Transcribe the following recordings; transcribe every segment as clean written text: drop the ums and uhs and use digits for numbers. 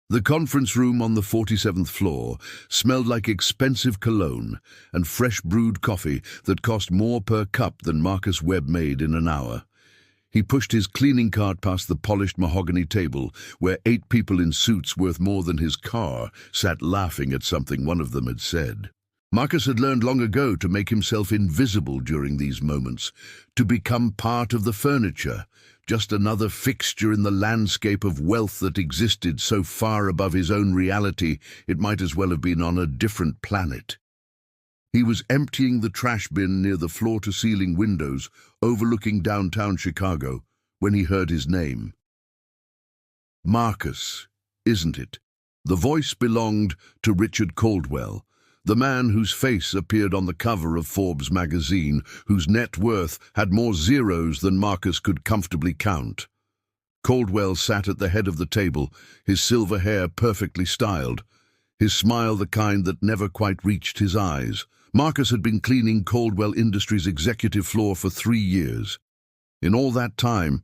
The conference room on the 47th floor smelled like expensive cologne and fresh brewed coffee that cost more per cup than Marcus Webb made in an hour. He pushed his cleaning cart past the polished mahogany table, where 8 people in suits worth more than his car sat laughing at something one of them had said. Marcus had learned long ago to make himself invisible during these moments, to become part of the furniture, just another fixture in the landscape of wealth that existed so far above his own reality it might as well have been on a different planet. He was emptying the trash bin near the floor-to-ceiling windows overlooking downtown Chicago when he heard his name. Marcus, isn't it? The voice belonged to Richard Caldwell, the man whose face appeared on the cover of Forbes magazine, whose net worth had more zeros than Marcus could comfortably count. Caldwell sat at the head of the table, his silver hair perfectly styled, his smile the kind that never quite reached his eyes. Marcus had been cleaning Caldwell Industries' executive floor for 3 years. In all that time,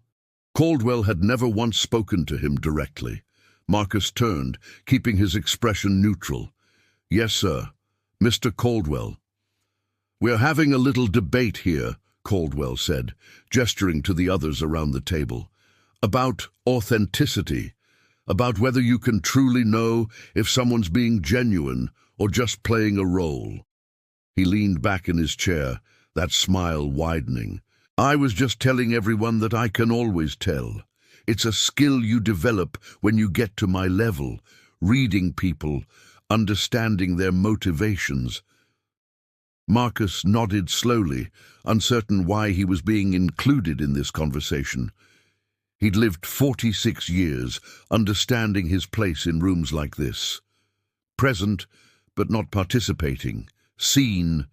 Caldwell had never once spoken to him directly. Marcus turned, keeping his expression neutral. "Yes, sir. Mr. Caldwell." "We're having a little debate here," Caldwell said, gesturing to the others around the table. "About authenticity, about whether you can truly know if someone's being genuine or just playing a role." He leaned back in his chair, that smile widening. "I was just telling everyone that I can always tell. It's a skill you develop when you get to my level, reading people, understanding their motivations." Marcus nodded slowly, uncertain why he was being included in this conversation. He'd lived 46 years, understanding his place in rooms like this. Present, but not participating. Seen,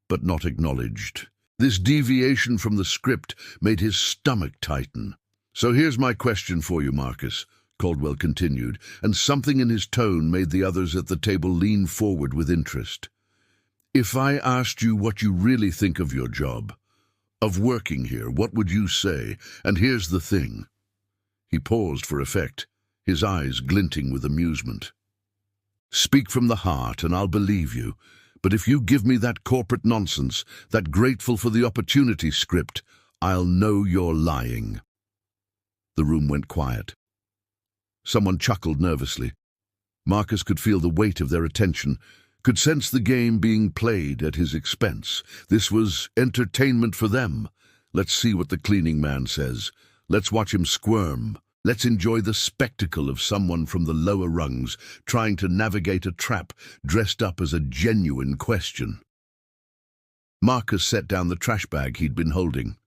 but not acknowledged. This deviation from the script made his stomach tighten. "So here's my question for you, Marcus," Caldwell continued, and something in his tone made the others at the table lean forward with interest. "If I asked you what you really think of your job, of working here, what would you say? And here's the thing." He paused for effect, his eyes glinting with amusement. "Speak from the heart and I'll believe you. But if you give me that corporate nonsense, that grateful for the opportunity script, I'll know you're lying." The room went quiet. Someone chuckled nervously. Marcus could feel the weight of their attention, could sense the game being played at his expense. This was entertainment for them. Let's see what the cleaning man says. Let's watch him squirm. Let's enjoy the spectacle of someone from the lower rungs trying to navigate a trap dressed up as a genuine question. Marcus set down the trash bag he'd been holding.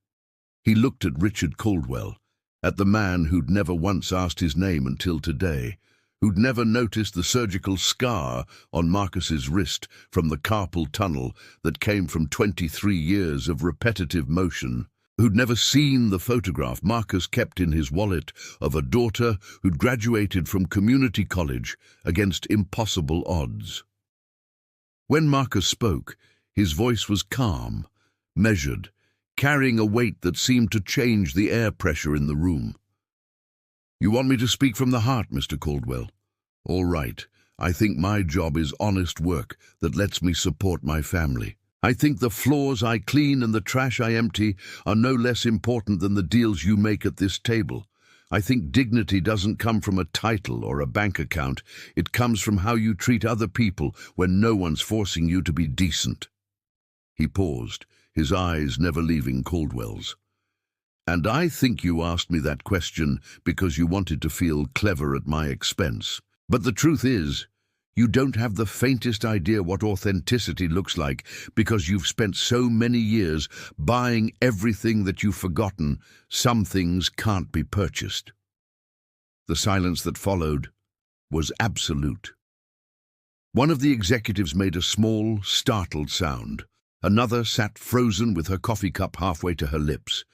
He looked at Richard Caldwell, at the man who'd never once asked his name until today, who'd never noticed the surgical scar on Marcus's wrist from the carpal tunnel that came from 23 years of repetitive motion, who'd never seen the photograph Marcus kept in his wallet of a daughter who'd graduated from community college against impossible odds. When Marcus spoke, his voice was calm, measured, carrying a weight that seemed to change the air pressure in the room. "You want me to speak from the heart, Mr. Caldwell? All right. I think my job is honest work that lets me support my family. I think the floors I clean and the trash I empty are no less important than the deals you make at this table. I think dignity doesn't come from a title or a bank account. It comes from how you treat other people when no one's forcing you to be decent." He paused, his eyes never leaving Caldwell's. "And I think you asked me that question because you wanted to feel clever at my expense. But the truth is, you don't have the faintest idea what authenticity looks like because you've spent so many years buying everything that you've forgotten. Some things can't be purchased." The silence that followed was absolute. One of the executives made a small, startled sound. Another sat frozen with her coffee cup halfway to her lips.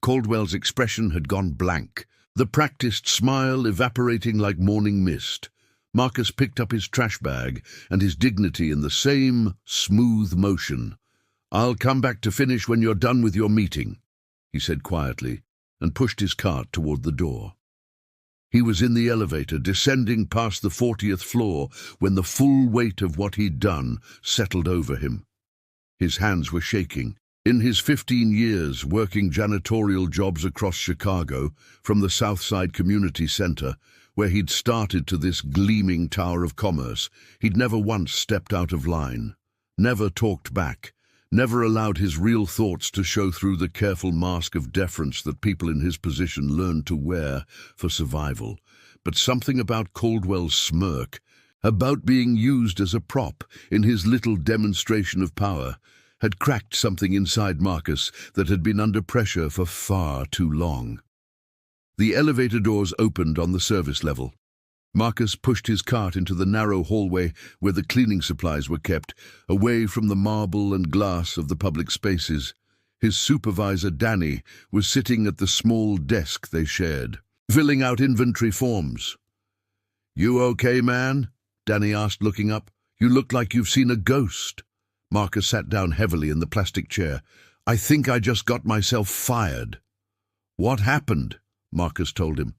Caldwell's expression had gone blank, the practiced smile evaporating like morning mist. Marcus picked up his trash bag and his dignity in the same smooth motion. "I'll come back to finish when you're done with your meeting," he said quietly, and pushed his cart toward the door. He was in the elevator, descending past the 40th floor, when the full weight of what he'd done settled over him. His hands were shaking. In his 15 years working janitorial jobs across Chicago, from the Southside Community Center, where he'd started, to this gleaming tower of commerce, he'd never once stepped out of line, never talked back, never allowed his real thoughts to show through the careful mask of deference that people in his position learned to wear for survival. But something about Caldwell's smirk, about being used as a prop in his little demonstration of power, had cracked something inside Marcus that had been under pressure for far too long. The elevator doors opened on the service level. Marcus pushed his cart into the narrow hallway where the cleaning supplies were kept, away from the marble and glass of the public spaces. His supervisor, Danny, was sitting at the small desk they shared, filling out inventory forms. "You okay, man?" Danny asked, looking up. "You look like you've seen a ghost." Marcus sat down heavily in the plastic chair. "I think I just got myself fired." "What happened?" Marcus told him.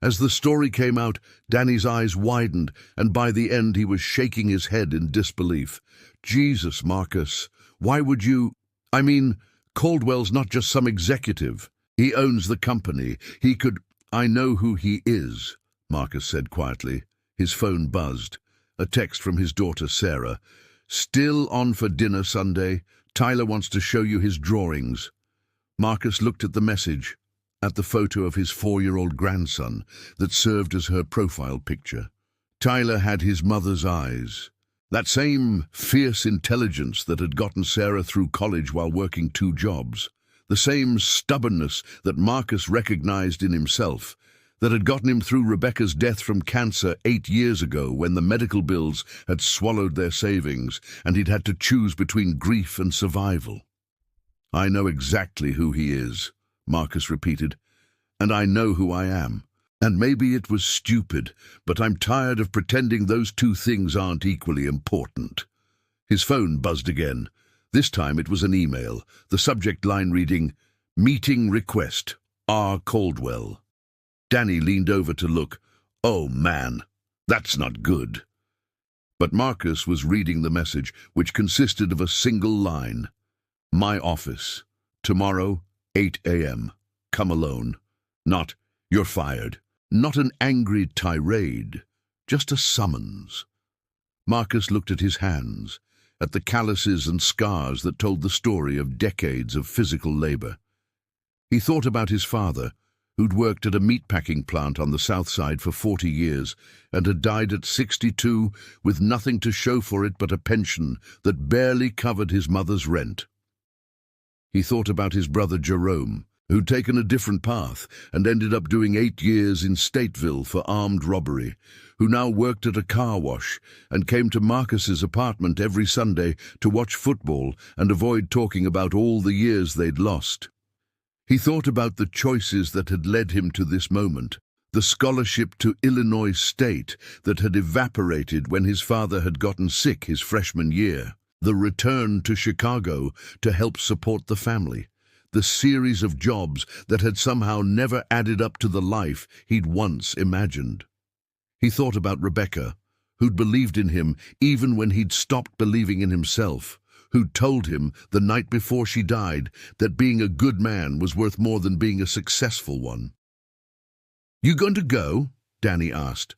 As the story came out, Danny's eyes widened, and by the end he was shaking his head in disbelief. "Jesus, Marcus, why would you? I mean, Caldwell's not just some executive. He owns the company. He could—" "I know who he is," Marcus said quietly. His phone buzzed. A text from his daughter, Sarah. "Still on for dinner Sunday? Tyler wants to show you his drawings." Marcus looked at the message, at the photo of his 4-year-old grandson that served as her profile picture. Tyler had his mother's eyes. That same fierce intelligence that had gotten Sarah through college while working 2 jobs. The same stubbornness that Marcus recognized in himself, that had gotten him through Rebecca's death from cancer 8 years ago, when the medical bills had swallowed their savings and he'd had to choose between grief and survival. "I know exactly who he is," Marcus repeated, "and I know who I am. And maybe it was stupid, but I'm tired of pretending those 2 things aren't equally important." His phone buzzed again. This time it was an email, the subject line reading, "Meeting request, R. Caldwell." Danny leaned over to look. "Oh man, that's not good." But Marcus was reading the message, which consisted of a single line. "My office. Tomorrow, 8 a.m. Come alone." Not, "You're fired." Not an angry tirade, just a summons. Marcus looked at his hands, at the calluses and scars that told the story of decades of physical labor. He thought about his father, who'd worked at a meatpacking plant on the South Side for 40 years and had died at 62 with nothing to show for it but a pension that barely covered his mother's rent. He thought about his brother Jerome, who'd taken a different path and ended up doing 8 years in Stateville for armed robbery, who now worked at a car wash and came to Marcus's apartment every Sunday to watch football and avoid talking about all the years they'd lost. He thought about the choices that had led him to this moment, the scholarship to Illinois State that had evaporated when his father had gotten sick his freshman year, the return to Chicago to help support the family, the series of jobs that had somehow never added up to the life he'd once imagined. He thought about Rebecca, who'd believed in him even when he'd stopped believing in himself, who'd told him the night before she died that being a good man was worth more than being a successful one. "You going to go?" Danny asked.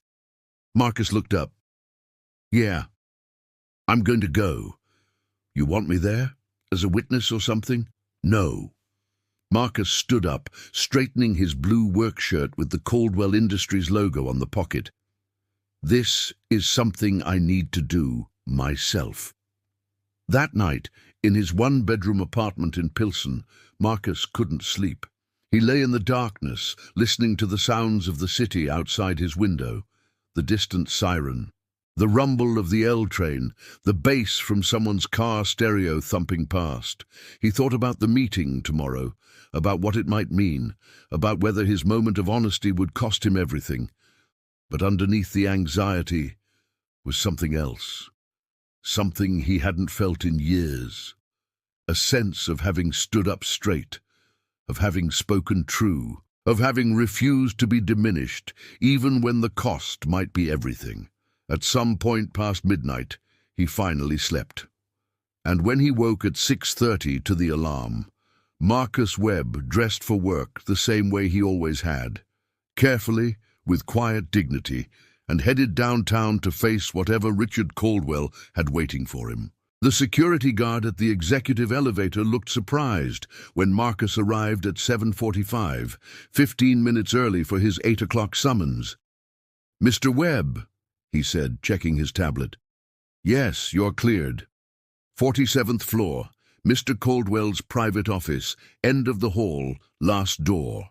Marcus looked up. "Yeah, I'm going to go. You want me there? As a witness or something?" "No." Marcus stood up, straightening his blue work shirt with the Caldwell Industries logo on the pocket. "This is something I need to do myself." That night, in his 1-bedroom apartment in Pilsen, Marcus couldn't sleep. He lay in the darkness, listening to the sounds of the city outside his window, the distant siren, the rumble of the L train, the bass from someone's car stereo thumping past. He thought about the meeting tomorrow, about what it might mean, about whether his moment of honesty would cost him everything. But underneath the anxiety was something else. Something he hadn't felt in years. A sense of having stood up straight, of having spoken true, of having refused to be diminished, even when the cost might be everything. At some point past midnight, he finally slept. And when he woke at 6:30 to the alarm, Marcus Webb, dressed for work the same way he always had, carefully, with quiet dignity, and headed downtown to face whatever Richard Caldwell had waiting for him. The security guard at the executive elevator looked surprised when Marcus arrived at 7:45, 15 minutes early for his 8 o'clock summons. "Mr. Webb," he said, checking his tablet. "Yes, you're cleared. 47th floor, Mr. Caldwell's private office, end of the hall, last door."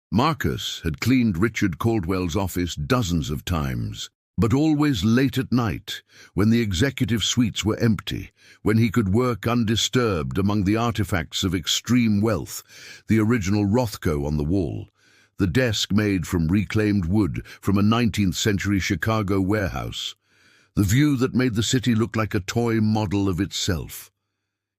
Marcus had cleaned Richard Caldwell's office dozens of times, but always late at night, when the executive suites were empty, when he could work undisturbed among the artifacts of extreme wealth, the original Rothko on the wall, the desk made from reclaimed wood from a 19th century Chicago warehouse, the view that made the city look like a toy model of itself.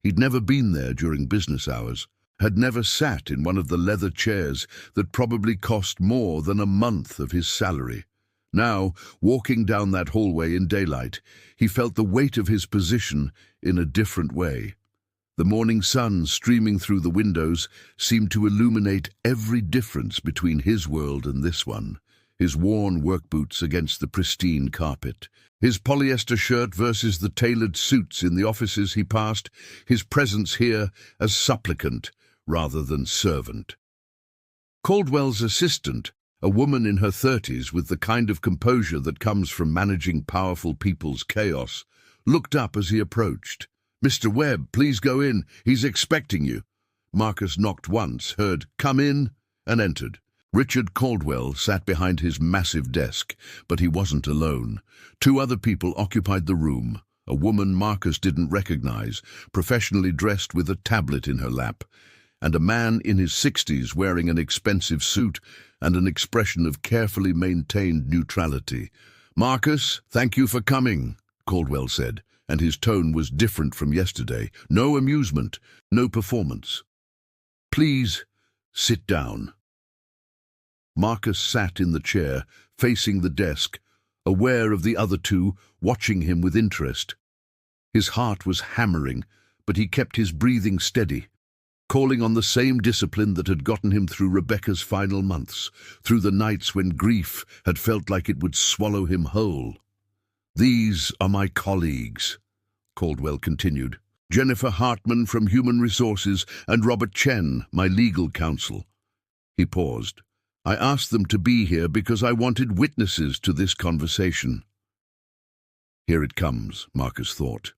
He'd never been there during business hours, had never sat in one of the leather chairs that probably cost more than a month of his salary. Now, walking down that hallway in daylight, he felt the weight of his position in a different way. The morning sun streaming through the windows seemed to illuminate every difference between his world and this one. His worn work boots against the pristine carpet, his polyester shirt versus the tailored suits in the offices he passed, his presence here as supplicant rather than servant. Caldwell's assistant, a woman in her 30s with the kind of composure that comes from managing powerful people's chaos, looked up as he approached. "Mr. Webb, please go in. He's expecting you." Marcus knocked once, heard "Come in," and entered. Richard Caldwell sat behind his massive desk, but he wasn't alone. 2 other people occupied the room. A woman Marcus didn't recognize, professionally dressed with a tablet in her lap, and a man in his 60s wearing an expensive suit and an expression of carefully maintained neutrality. "Marcus, thank you for coming," Caldwell said, and his tone was different from yesterday. No amusement, no performance. "Please, sit down." Marcus sat in the chair, facing the desk, aware of the other 2, watching him with interest. His heart was hammering, but he kept his breathing steady, calling on the same discipline that had gotten him through Rebecca's final months, through the nights when grief had felt like it would swallow him whole. "These are my colleagues," Caldwell continued. "Jennifer Hartman from Human Resources and Robert Chen, my legal counsel." He paused. "I asked them to be here because I wanted witnesses to this conversation." Here it comes, Marcus thought.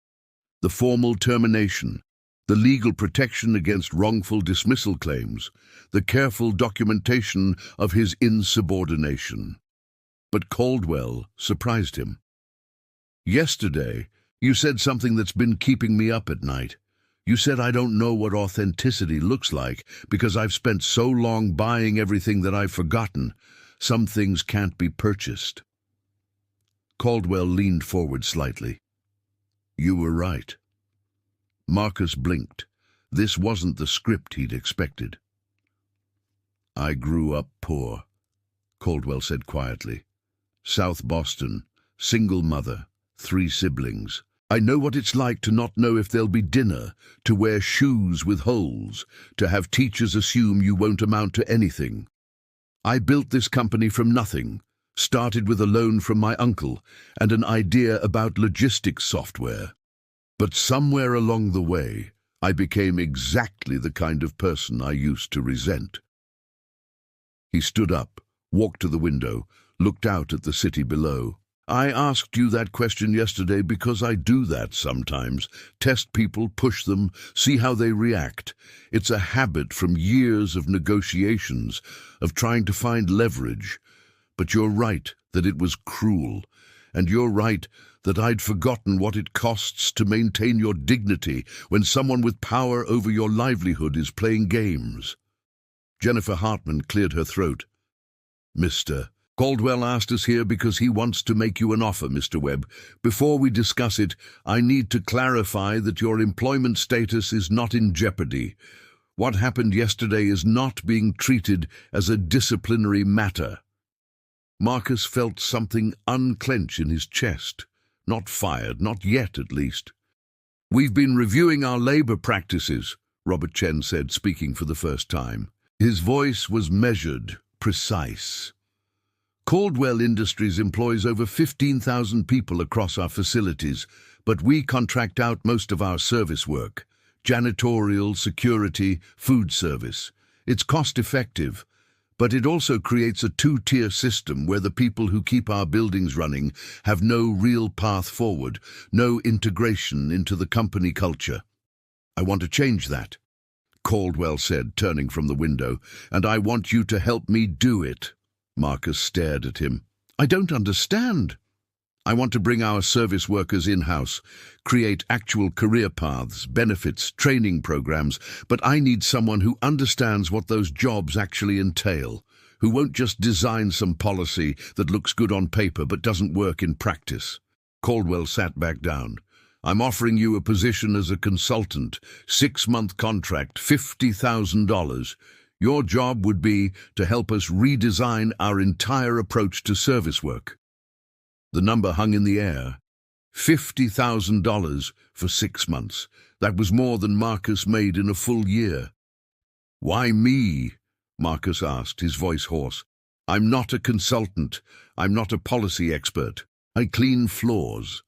The formal termination, the legal protection against wrongful dismissal claims, the careful documentation of his insubordination. But Caldwell surprised him. "Yesterday, you said something that's been keeping me up at night. You said I don't know what authenticity looks like because I've spent so long buying everything that I've forgotten. Some things can't be purchased." Caldwell leaned forward slightly. "You were right." Marcus blinked. This wasn't the script he'd expected. "I grew up poor," Caldwell said quietly. "South Boston, single mother, 3 siblings. I know what it's like to not know if there'll be dinner, to wear shoes with holes, to have teachers assume you won't amount to anything. I built this company from nothing, started with a loan from my uncle and an idea about logistics software. But somewhere along the way, I became exactly the kind of person I used to resent." He stood up, walked to the window, looked out at the city below. "I asked you that question yesterday because I do that sometimes. Test people, push them, see how they react. It's a habit from years of negotiations, of trying to find leverage. But you're right that it was cruel. And you're right that I'd forgotten what it costs to maintain your dignity when someone with power over your livelihood is playing games." Jennifer Hartman cleared her throat. "Mr. Caldwell asked us here because he wants to make you an offer, Mr. Webb. Before we discuss it, I need to clarify that your employment status is not in jeopardy. What happened yesterday is not being treated as a disciplinary matter." Marcus felt something unclench in his chest. Not fired, not yet at least. "We've been reviewing our labor practices," Robert Chen said, speaking for the first time. His voice was measured, precise. "Caldwell Industries employs over 15,000 people across our facilities, but we contract out most of our service work. Janitorial, security, food service. It's cost-effective, but it also creates a two-tier system where the people who keep our buildings running have no real path forward, no integration into the company culture. I want to change that," Caldwell said, turning from the window, "and I want you to help me do it." Marcus stared at him. "I don't understand." "I want to bring our service workers in-house, create actual career paths, benefits, training programs, but I need someone who understands what those jobs actually entail, who won't just design some policy that looks good on paper but doesn't work in practice." Caldwell sat back down. "I'm offering you a position as a consultant, 6-month contract, $50,000. Your job would be to help us redesign our entire approach to service work." The number hung in the air. $50,000 for 6 months. That was more than Marcus made in a full year. "Why me?" Marcus asked, his voice hoarse. "I'm not a consultant. I'm not a policy expert. I clean floors."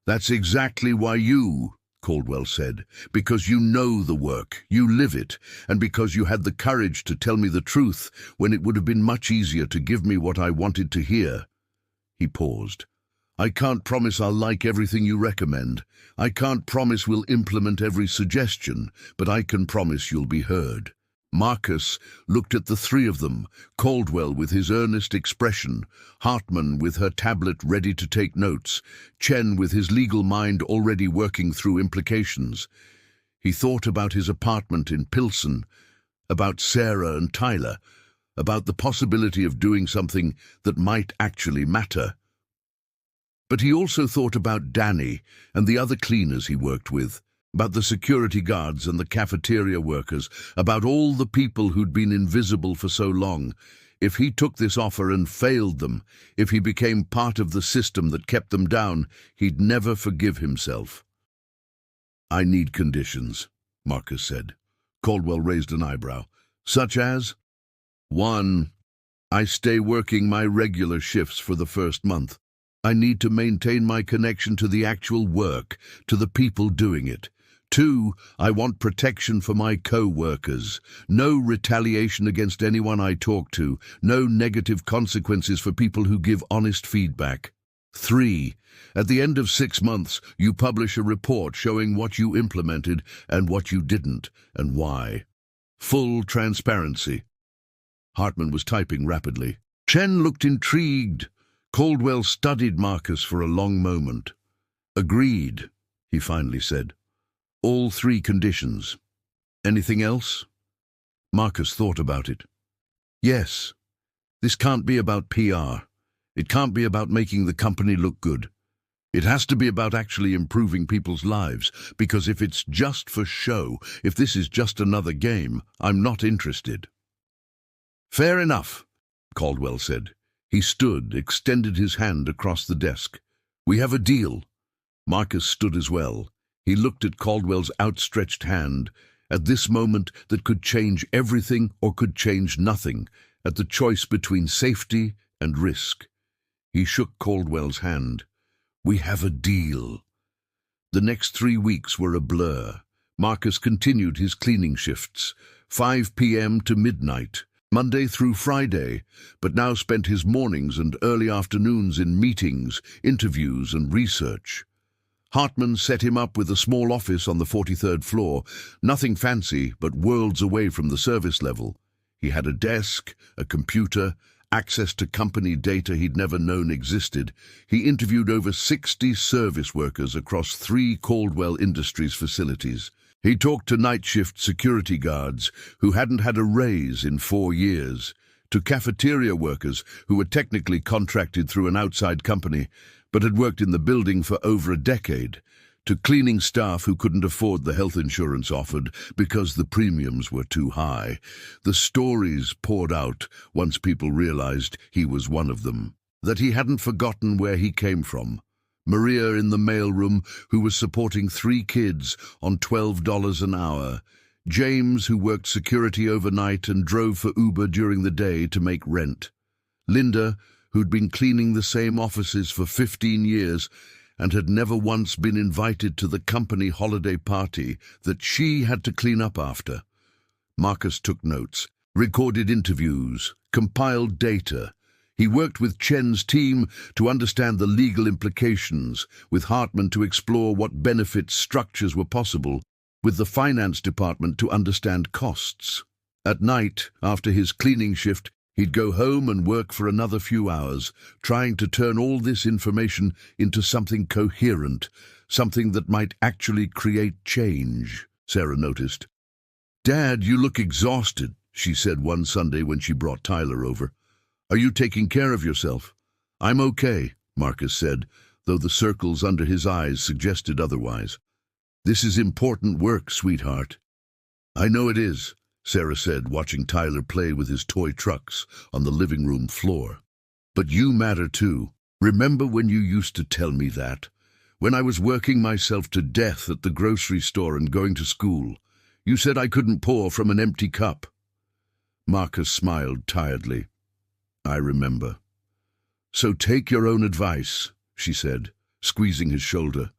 "That's exactly why you," Caldwell said, "because you know the work, you live it, and because you had the courage to tell me the truth when it would have been much easier to give me what I wanted to hear." He paused. "I can't promise I'll like everything you recommend. I can't promise we'll implement every suggestion, but I can promise you'll be heard." Marcus looked at the three of them, Caldwell with his earnest expression, Hartman with her tablet ready to take notes, Chen with his legal mind already working through implications. He thought about his apartment in Pilsen, about Sarah and Tyler, about the possibility of doing something that might actually matter. But he also thought about Danny and the other cleaners he worked with, about the security guards and the cafeteria workers, about all the people who'd been invisible for so long. If he took this offer and failed them, if he became part of the system that kept them down, he'd never forgive himself. "I need conditions," Marcus said. Caldwell raised an eyebrow. "Such as?" "1. I stay working my regular shifts for the first month. I need to maintain my connection to the actual work, to the people doing it. 2. I want protection for my co-workers. No retaliation against anyone I talk to. No negative consequences for people who give honest feedback. 3. At the end of 6 months, you publish a report showing what you implemented and what you didn't, and why. Full transparency." Hartman was typing rapidly. Chen looked intrigued. Caldwell studied Marcus for a long moment. "Agreed," he finally said. "All 3 conditions. Anything else?" Marcus thought about it. "Yes. This can't be about PR. It can't be about making the company look good. It has to be about actually improving people's lives, because if it's just for show, if this is just another game, I'm not interested." "Fair enough," Caldwell said. He stood, extended his hand across the desk. "We have a deal." Marcus stood as well. He looked at Caldwell's outstretched hand, at this moment that could change everything or could change nothing, at the choice between safety and risk. He shook Caldwell's hand. "We have a deal." The next 3 weeks were a blur. Marcus continued his cleaning shifts, 5 p.m. to midnight, Monday through Friday, but now spent his mornings and early afternoons in meetings, interviews, and research. Hartman set him up with a small office on the 43rd floor, nothing fancy, but worlds away from the service level. He had a desk, a computer, access to company data he'd never known existed. He interviewed over 60 service workers across 3 Caldwell Industries facilities. He talked to night shift security guards who hadn't had a raise in 4 years, to cafeteria workers who were technically contracted through an outside company but had worked in the building for over a decade, to cleaning staff who couldn't afford the health insurance offered because the premiums were too high. The stories poured out once people realized he was one of them, that he hadn't forgotten where he came from. Maria in the mailroom, who was supporting 3 kids on $12 an hour. James, who worked security overnight and drove for Uber during the day to make rent. Linda, who'd been cleaning the same offices for 15 years and had never once been invited to the company holiday party that she had to clean up after. Marcus took notes, recorded interviews, compiled data. He worked with Chen's team to understand the legal implications, with Hartman to explore what benefit structures were possible, with the finance department to understand costs. At night, after his cleaning shift, he'd go home and work for another few hours, trying to turn all this information into something coherent, something that might actually create change, Sarah noticed. "Dad, you look exhausted," she said one Sunday when she brought Tyler over. "Are you taking care of yourself?" "I'm okay," Marcus said, though the circles under his eyes suggested otherwise. "This is important work, sweetheart." "I know it is," Sarah said, watching Tyler play with his toy trucks on the living room floor. "But you matter too. Remember when you used to tell me that? When I was working myself to death at the grocery store and going to school, you said I couldn't pour from an empty cup." Marcus smiled tiredly. "I remember." "So take your own advice," she said, squeezing his shoulder.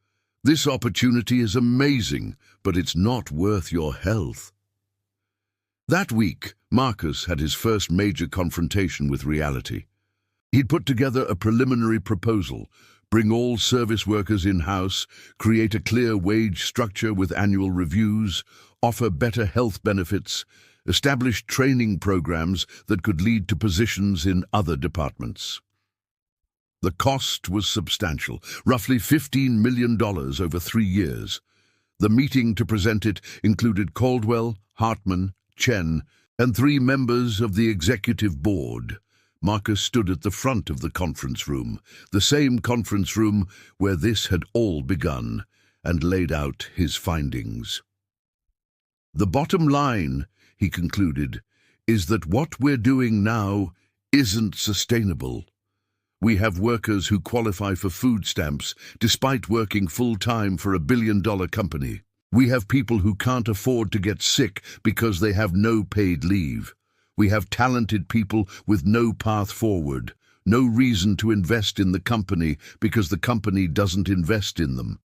"This opportunity is amazing, but it's not worth your health." That week, Marcus had his first major confrontation with reality. He'd put together a preliminary proposal, bring all service workers in-house, create a clear wage structure with annual reviews, offer better health benefits, establish training programs that could lead to positions in other departments. The cost was substantial, roughly $15 million over 3 years. The meeting to present it included Caldwell, Hartman, Chen, and 3 members of the executive board. Marcus stood at the front of the conference room, the same conference room where this had all begun, and laid out his findings. "The bottom line," he concluded, "is that what we're doing now isn't sustainable. We have workers who qualify for food stamps despite working full-time for a billion-dollar company. We have people who can't afford to get sick because they have no paid leave. We have talented people with no path forward, no reason to invest in the company because the company doesn't invest in them.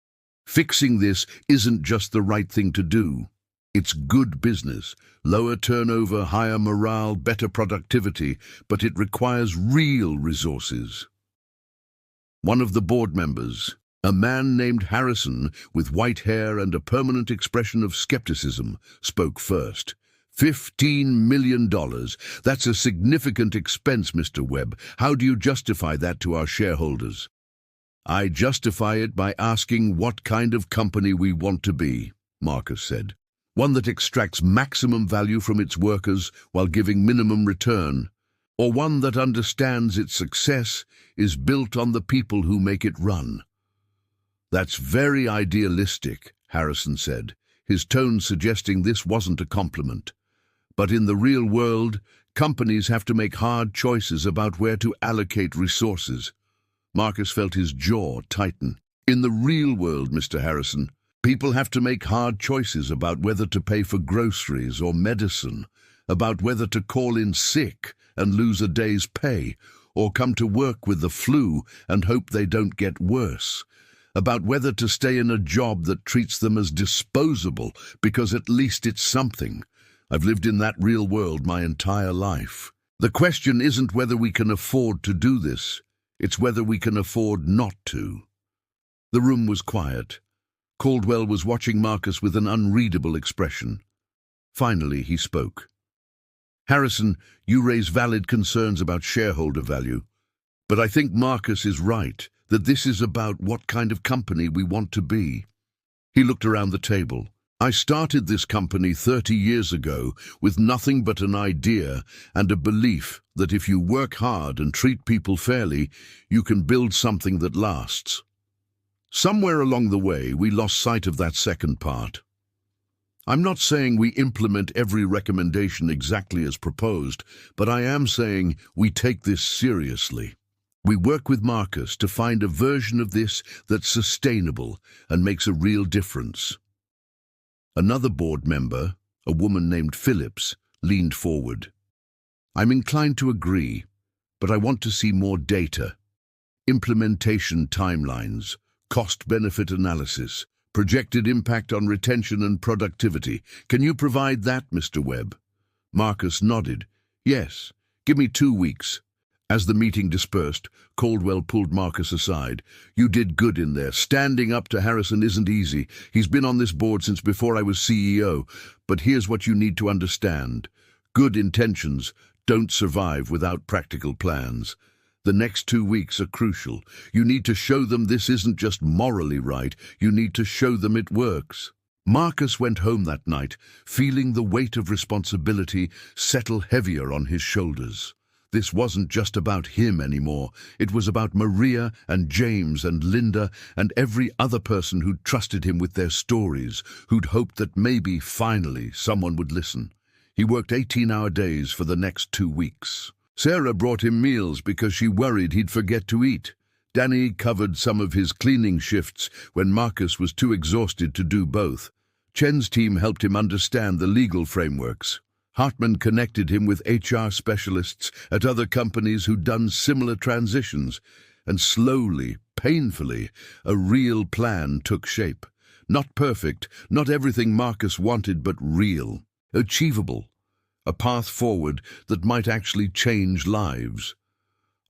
Fixing this isn't just the right thing to do. It's good business, lower turnover, higher morale, better productivity, but it requires real resources." One of the board members, a man named Harrison with white hair and a permanent expression of skepticism, spoke first. $15 million. That's a significant expense, Mr. Webb. How do you justify that to our shareholders? "I justify it by asking what kind of company we want to be," Marcus said. "One that extracts maximum value from its workers while giving minimum return, or one that understands its success is built on the people who make it run." "That's very idealistic," Harrison said, his tone suggesting this wasn't a compliment. "But in the real world, companies have to make hard choices about where to allocate resources." Marcus felt his jaw tighten. "In the real world, Mr. Harrison, people have to make hard choices about whether to pay for groceries or medicine, about whether to call in sick and lose a day's pay, or come to work with the flu and hope they don't get worse, about whether to stay in a job that treats them as disposable because at least it's something. I've lived in that real world my entire life. The question isn't whether we can afford to do this, it's whether we can afford not to." The room was quiet. Caldwell was watching Marcus with an unreadable expression. Finally, he spoke. "Harrison, you raise valid concerns about shareholder value, but I think Marcus is right that this is about what kind of company we want to be." He looked around the table. "I started this company 30 years ago with nothing but an idea and a belief that if you work hard and treat people fairly, you can build something that lasts." Somewhere along the way, we lost sight of that second part. I'm not saying we implement every recommendation exactly as proposed, but I am saying we take this seriously. We work with Marcus to find a version of this that's sustainable and makes a real difference. Another board member, a woman named Phillips, leaned forward. I'm inclined to agree, but I want to see more data. Implementation timelines, cost-benefit analysis, projected impact on retention and productivity. Can you provide that, Mr. Webb? Marcus nodded. Yes, give me 2 weeks. As the meeting dispersed, Caldwell pulled Marcus aside. You did good in there. Standing up to Harrison isn't easy. He's been on this board since before I was CEO. But here's what you need to understand. Good intentions don't survive without practical plans. The next 2 weeks are crucial. You need to show them this isn't just morally right. You need to show them it works. Marcus went home that night, feeling the weight of responsibility settle heavier on his shoulders. This wasn't just about him anymore. It was about Maria and James and Linda and every other person who'd trusted him with their stories, who'd hoped that maybe, finally, someone would listen. He worked 18-hour days for the next 2 weeks. Sarah brought him meals because she worried he'd forget to eat. Danny covered some of his cleaning shifts when Marcus was too exhausted to do both. Chen's team helped him understand the legal frameworks. Hartman connected him with HR specialists at other companies who'd done similar transitions, and slowly, painfully, a real plan took shape. Not perfect, not everything Marcus wanted, but real, achievable. A path forward that might actually change lives.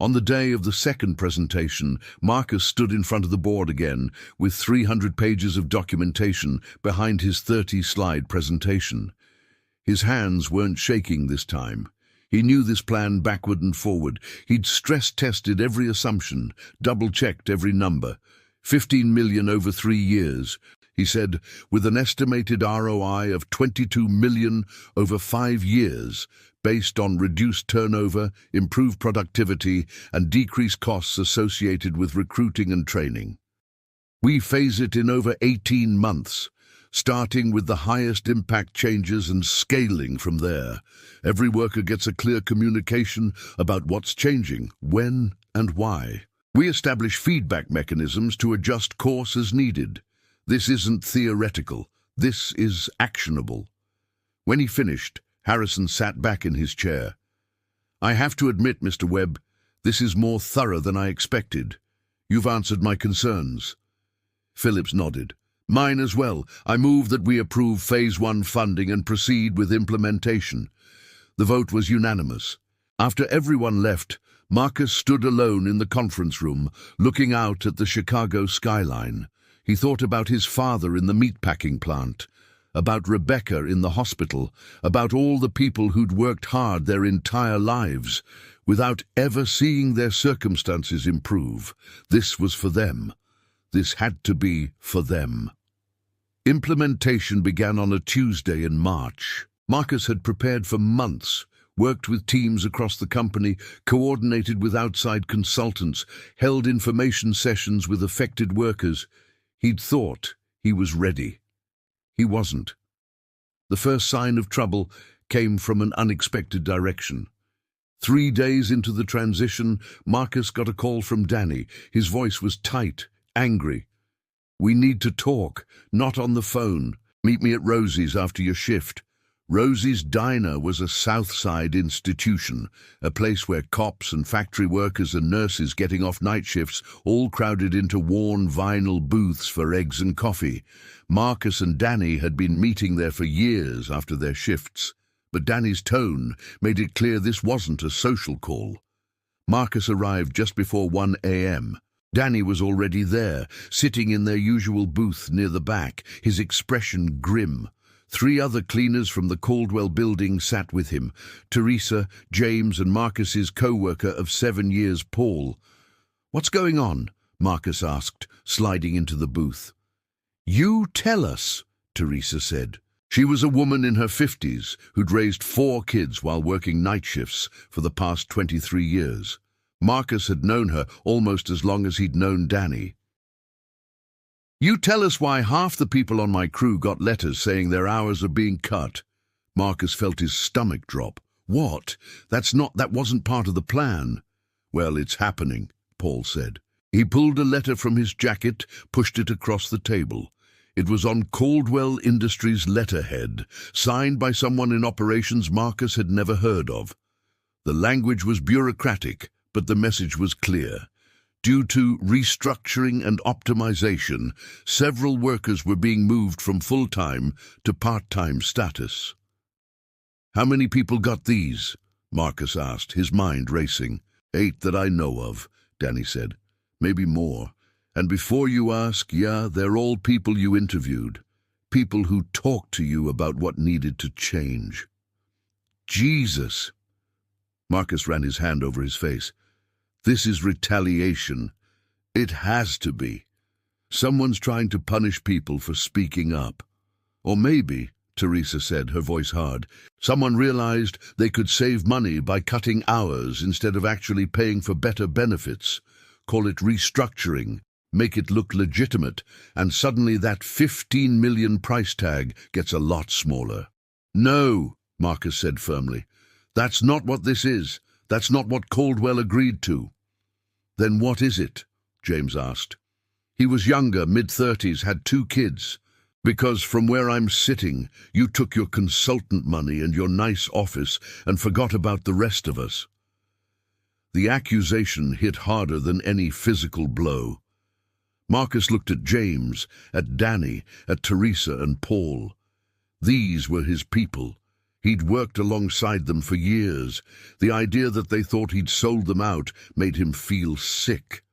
On the day of the second presentation, Marcus stood in front of the board again, with 300 pages of documentation behind his 30-slide presentation. His hands weren't shaking this time. He knew this plan backward and forward. He'd stress-tested every assumption, double-checked every number. 15 million over 3 years. He said, with an estimated ROI of 22 million over 5 years, based on reduced turnover, improved productivity, and decreased costs associated with recruiting and training. We phase it in over 18 months, starting with the highest impact changes and scaling from there. Every worker gets a clear communication about what's changing, when, and why. We establish feedback mechanisms to adjust course as needed. This isn't theoretical. This is actionable. When he finished, Harrison sat back in his chair. I have to admit, Mr. Webb, this is more thorough than I expected. You've answered my concerns. Phillips nodded. Mine as well. I move that we approve Phase 1 funding and proceed with implementation. The vote was unanimous. After everyone left, Marcus stood alone in the conference room, looking out at the Chicago skyline. He thought about his father in the meatpacking plant, about Rebecca in the hospital, about all the people who'd worked hard their entire lives, without ever seeing their circumstances improve. This was for them. This had to be for them. Implementation began on a Tuesday in March. Marcus had prepared for months, worked with teams across the company, coordinated with outside consultants, held information sessions with affected workers. He'd thought he was ready. He wasn't. The first sign of trouble came from an unexpected direction. 3 days into the transition, Marcus got a call from Danny. His voice was tight, angry. We need to talk, not on the phone. Meet me at Rosie's after your shift. Rosie's Diner was a South Side institution, a place where cops and factory workers and nurses getting off night shifts all crowded into worn vinyl booths for eggs and coffee. Marcus and Danny had been meeting there for years after their shifts, but Danny's tone made it clear this wasn't a social call. Marcus arrived just before 1 a.m. Danny was already there, sitting in their usual booth near the back, his expression grim. 3 other cleaners from the Caldwell building sat with him, Teresa, James, and Marcus's co-worker of 7 years, Paul. What's going on? Marcus asked, sliding into the booth. You tell us, Teresa said. She was a woman in her 50s who'd raised 4 kids while working night shifts for the past 23 years. Marcus had known her almost as long as he'd known Danny. You tell us why half the people on my crew got letters saying their hours are being cut. Marcus felt his stomach drop. What? That wasn't part of the plan. Well, it's happening, Paul said. He pulled a letter from his jacket, pushed it across the table. It was on Caldwell Industries letterhead, signed by someone in operations Marcus had never heard of. The language was bureaucratic, but the message was clear. Due to restructuring and optimization, several workers were being moved from full-time to part-time status. How many people got these? Marcus asked, his mind racing. 8 that I know of, Danny said. Maybe more. And before you ask, yeah, they're all people you interviewed. People who talked to you about what needed to change. Jesus! Marcus ran his hand over his face. This is retaliation. It has to be. Someone's trying to punish people for speaking up. Or maybe, Teresa said, her voice hard, someone realized they could save money by cutting hours instead of actually paying for better benefits. Call it restructuring, make it look legitimate, and suddenly that 15 million price tag gets a lot smaller. No, Marcus said firmly. That's not what this is. That's not what Caldwell agreed to. Then what is it? James asked. He was younger, mid-30s, had 2 kids. Because from where I'm sitting, you took your consultant money and your nice office and forgot about the rest of us. The accusation hit harder than any physical blow. Marcus looked at James, at Danny, at Teresa and Paul. These were his people. He'd worked alongside them for years. The idea that they thought he'd sold them out made him feel sick.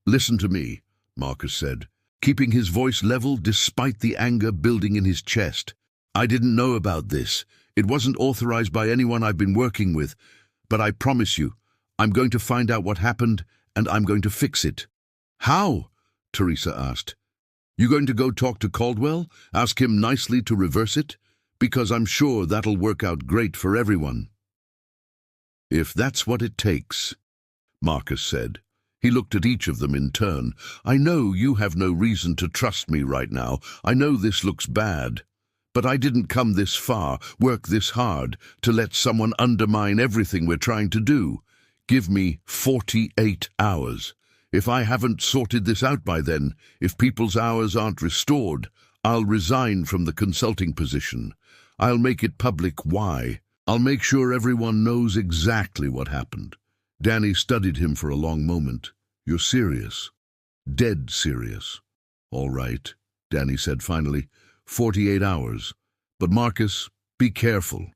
Listen to me, Marcus said, keeping his voice level despite the anger building in his chest. I didn't know about this. It wasn't authorized by anyone I've been working with. But I promise you, I'm going to find out what happened and I'm going to fix it. How? Teresa asked. You going to go talk to Caldwell? Ask him nicely to reverse it? Because I'm sure that'll work out great for everyone. If that's what it takes, Marcus said. He looked at each of them in turn. I know you have no reason to trust me right now. I know this looks bad. But I didn't come this far, work this hard, to let someone undermine everything we're trying to do. Give me 48 hours. If I haven't sorted this out by then, if people's hours aren't restored, I'll resign from the consulting position. I'll make it public why. I'll make sure everyone knows exactly what happened. Danny studied him for a long moment. You're serious? Dead serious. All right, Danny said finally. 48 hours. But Marcus, be careful.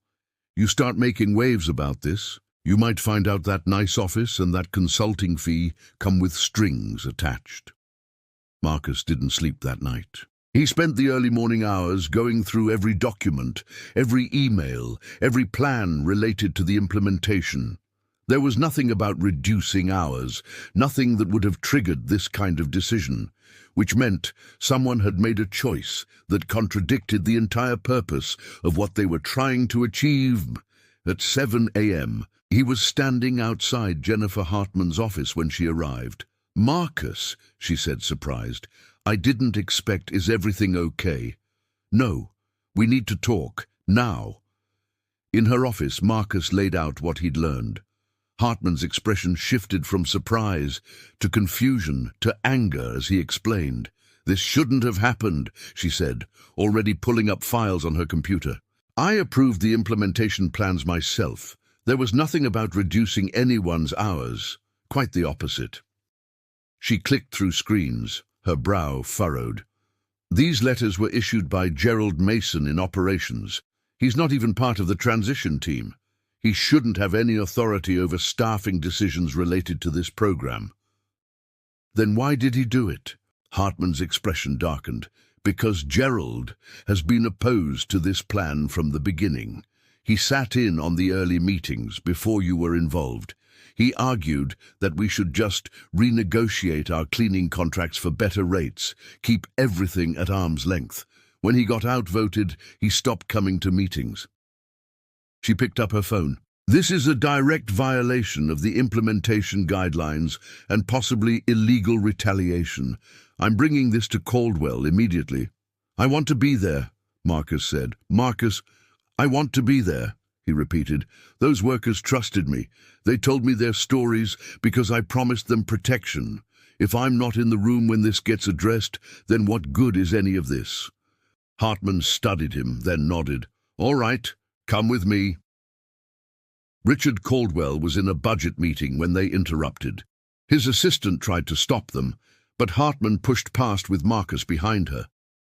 You start making waves about this, you might find out that nice office and that consulting fee come with strings attached. Marcus didn't sleep that night. He spent the early morning hours going through every document, every email, every plan related to the implementation. There was nothing about reducing hours, nothing that would have triggered this kind of decision, which meant someone had made a choice that contradicted the entire purpose of what they were trying to achieve. At 7 a.m., he was standing outside Jennifer Hartman's office when she arrived. Marcus, she said, surprised, I didn't expect, is everything okay? No, we need to talk, now. In her office, Marcus laid out what he'd learned. Hartman's expression shifted from surprise to confusion to anger as he explained. This shouldn't have happened, she said, already pulling up files on her computer. I approved the implementation plans myself. There was nothing about reducing anyone's hours, quite the opposite. She clicked through screens, her brow furrowed. These letters were issued by Gerald Mason in operations. He's not even part of the transition team. He shouldn't have any authority over staffing decisions related to this program. Then why did he do it? Hartman's expression darkened. Because Gerald has been opposed to this plan from the beginning. He sat in on the early meetings before you were involved. He argued that we should just renegotiate our cleaning contracts for better rates, keep everything at arm's length. When he got outvoted, he stopped coming to meetings. She picked up her phone. This is a direct violation of the implementation guidelines and possibly illegal retaliation. I'm bringing this to Caldwell immediately. I want to be there, Marcus said. Marcus, I want to be there, he repeated. Those workers trusted me. They told me their stories because I promised them protection. If I'm not in the room when this gets addressed, then what good is any of this? Hartman studied him, then nodded. All right, come with me. Richard Caldwell was in a budget meeting when they interrupted. His assistant tried to stop them, but Hartman pushed past with Marcus behind her.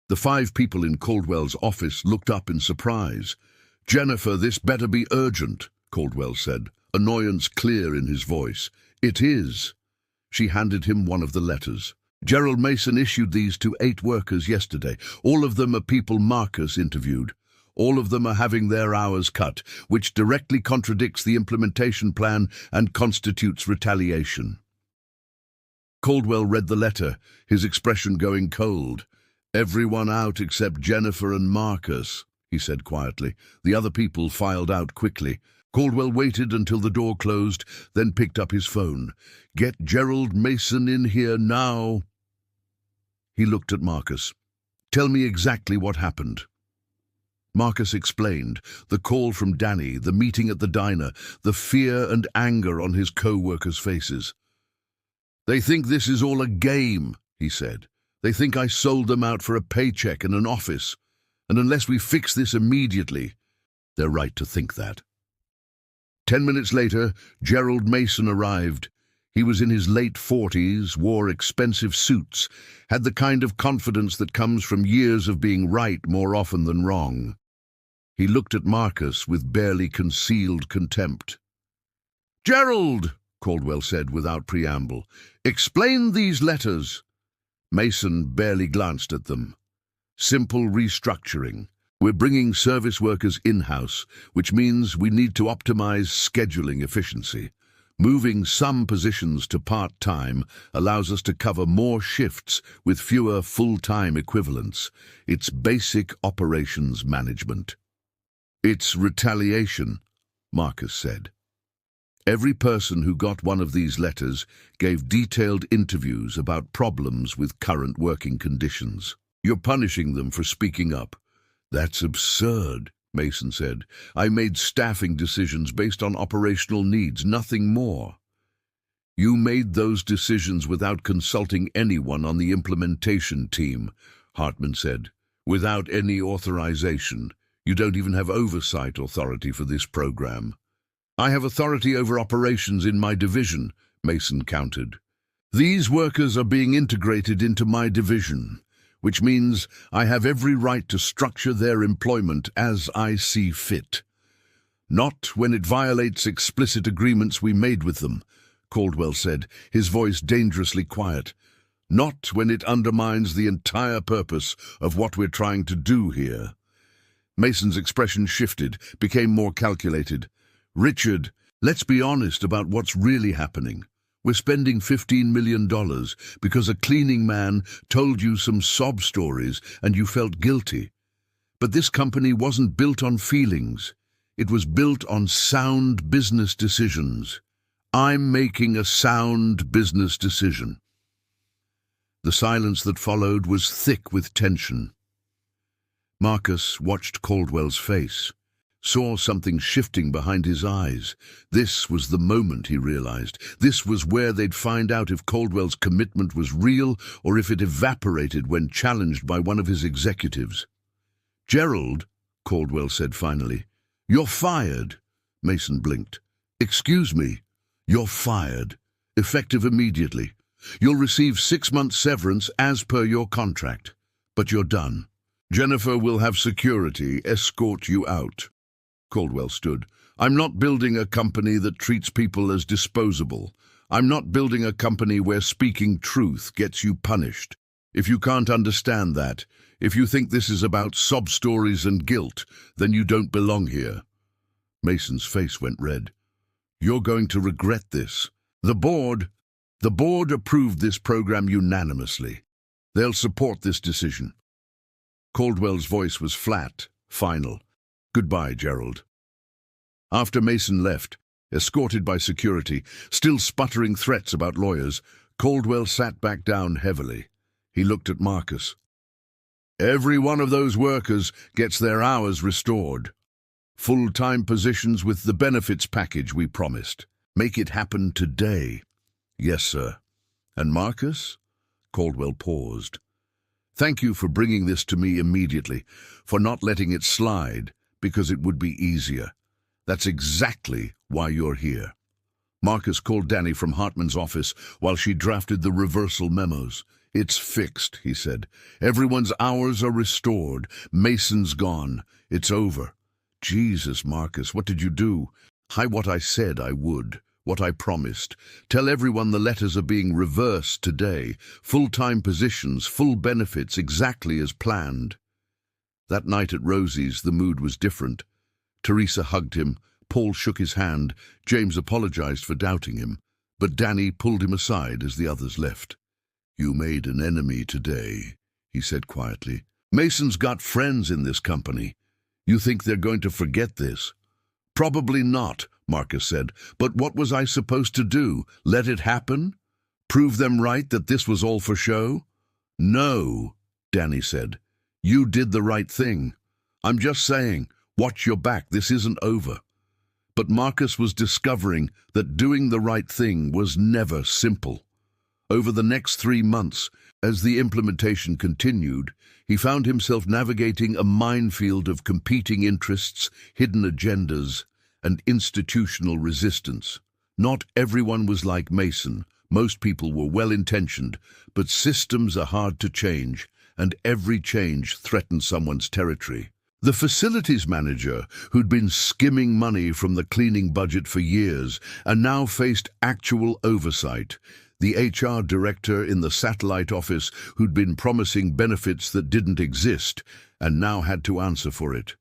The 5 people in Caldwell's office looked up in surprise. Jennifer, this better be urgent, Caldwell said, annoyance clear in his voice. It is. She handed him one of the letters. Gerald Mason issued these to 8 workers yesterday. All of them are people Marcus interviewed. All of them are having their hours cut, which directly contradicts the implementation plan and constitutes retaliation. Caldwell read the letter, his expression going cold. Everyone out except Jennifer and Marcus, he said quietly. The other people filed out quickly. Caldwell waited until the door closed, then picked up his phone. Get Gerald Mason in here now. He looked at Marcus. Tell me exactly what happened. Marcus explained, the call from Danny, the meeting at the diner, the fear and anger on his co-workers' faces. They think this is all a game, he said. They think I sold them out for a paycheck and an office, and unless we fix this immediately, they're right to think that. 10 minutes later, Gerald Mason arrived. He was in his late 40s, wore expensive suits, had the kind of confidence that comes from years of being right more often than wrong. He looked at Marcus with barely concealed contempt. Gerald, Caldwell said without preamble, explain these letters. Mason barely glanced at them. Simple restructuring. We're bringing service workers in-house, which means we need to optimize scheduling efficiency. Moving some positions to part-time allows us to cover more shifts with fewer full-time equivalents. It's basic operations management. It's retaliation, Marcus said. Every person who got one of these letters gave detailed interviews about problems with current working conditions. You're punishing them for speaking up. That's absurd, Mason said. I made staffing decisions based on operational needs, nothing more. You made those decisions without consulting anyone on the implementation team, Hartman said. Without any authorization. You don't even have oversight authority for this program. I have authority over operations in my division, Mason countered. These workers are being integrated into my division, which means I have every right to structure their employment as I see fit. Not when it violates explicit agreements we made with them, Caldwell said, his voice dangerously quiet. Not when it undermines the entire purpose of what we're trying to do here. Mason's expression shifted, became more calculated. Richard, let's be honest about what's really happening. We're spending $15 million because a cleaning man told you some sob stories and you felt guilty. But this company wasn't built on feelings. It was built on sound business decisions. I'm making a sound business decision. The silence that followed was thick with tension. Marcus watched Caldwell's face, saw something shifting behind his eyes. This was the moment, he realized. This was where they'd find out if Caldwell's commitment was real or if it evaporated when challenged by one of his executives. Gerald, Caldwell said finally. You're fired. Mason blinked. Excuse me. You're fired. Effective immediately. You'll receive 6 months severance as per your contract. But you're done. Jennifer will have security escort you out. Caldwell stood. I'm not building a company that treats people as disposable. I'm not building a company where speaking truth gets you punished. If you can't understand that, if you think this is about sob stories and guilt, then you don't belong here. Mason's face went red. You're going to regret this. The board approved this program unanimously. They'll support this decision. Caldwell's voice was flat, final. Goodbye, Gerald. After Mason left, escorted by security, still sputtering threats about lawyers, Caldwell sat back down heavily. He looked at Marcus. Every one of those workers gets their hours restored. Full-time positions with the benefits package we promised. Make it happen today. Yes, sir. And Marcus? Caldwell paused. Thank you for bringing this to me immediately, for not letting it slide, because it would be easier. That's exactly why you're here. Marcus called Danny from Hartman's office while she drafted the reversal memos. It's fixed, he said. Everyone's hours are restored. Mason's gone. It's over. Jesus, Marcus, what did you do? What I said I would. What I promised. Tell everyone the letters are being reversed today. Full-time positions, full benefits, exactly as planned. That night at Rosie's, the mood was different. Teresa hugged him. Paul shook his hand. James apologized for doubting him. But Danny pulled him aside as the others left. You made an enemy today, he said quietly. Mason's got friends in this company. You think they're going to forget this? Probably not, Marcus said. But what was I supposed to do? Let it happen? Prove them right that this was all for show? No, Danny said. You did the right thing. I'm just saying, watch your back, this isn't over. But Marcus was discovering that doing the right thing was never simple. Over the next 3 months, as the implementation continued, he found himself navigating a minefield of competing interests, hidden agendas, and institutional resistance. Not everyone was like Mason. Most people were well-intentioned, but systems are hard to change, and every change threatened someone's territory. The facilities manager, who'd been skimming money from the cleaning budget for years, and now faced actual oversight. The HR director in the satellite office, who'd been promising benefits that didn't exist, and now had to answer for it.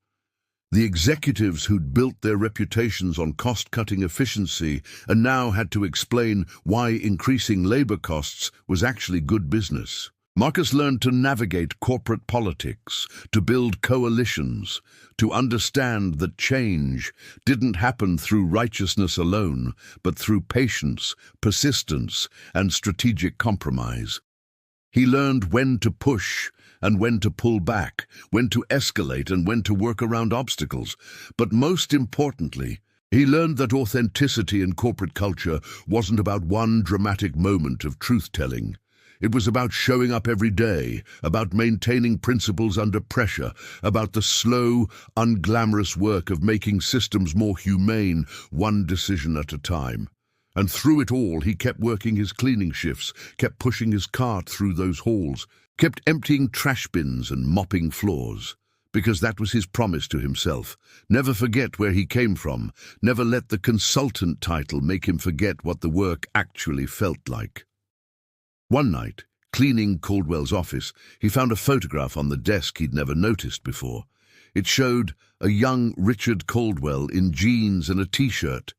The executives who'd built their reputations on cost-cutting efficiency and now had to explain why increasing labor costs was actually good business. Marcus learned to navigate corporate politics, to build coalitions, to understand that change didn't happen through righteousness alone, but through patience, persistence, and strategic compromise. He learned when to push and when to pull back, when to escalate and when to work around obstacles. But most importantly, he learned that authenticity in corporate culture wasn't about one dramatic moment of truth-telling. It was about showing up every day, about maintaining principles under pressure, about the slow, unglamorous work of making systems more humane, one decision at a time. And through it all, he kept working his cleaning shifts, kept pushing his cart through those halls, kept emptying trash bins and mopping floors. Because that was his promise to himself. Never forget where he came from. Never let the consultant title make him forget what the work actually felt like. One night, cleaning Caldwell's office, he found a photograph on the desk he'd never noticed before. It showed a young Richard Caldwell in jeans and a t-shirt,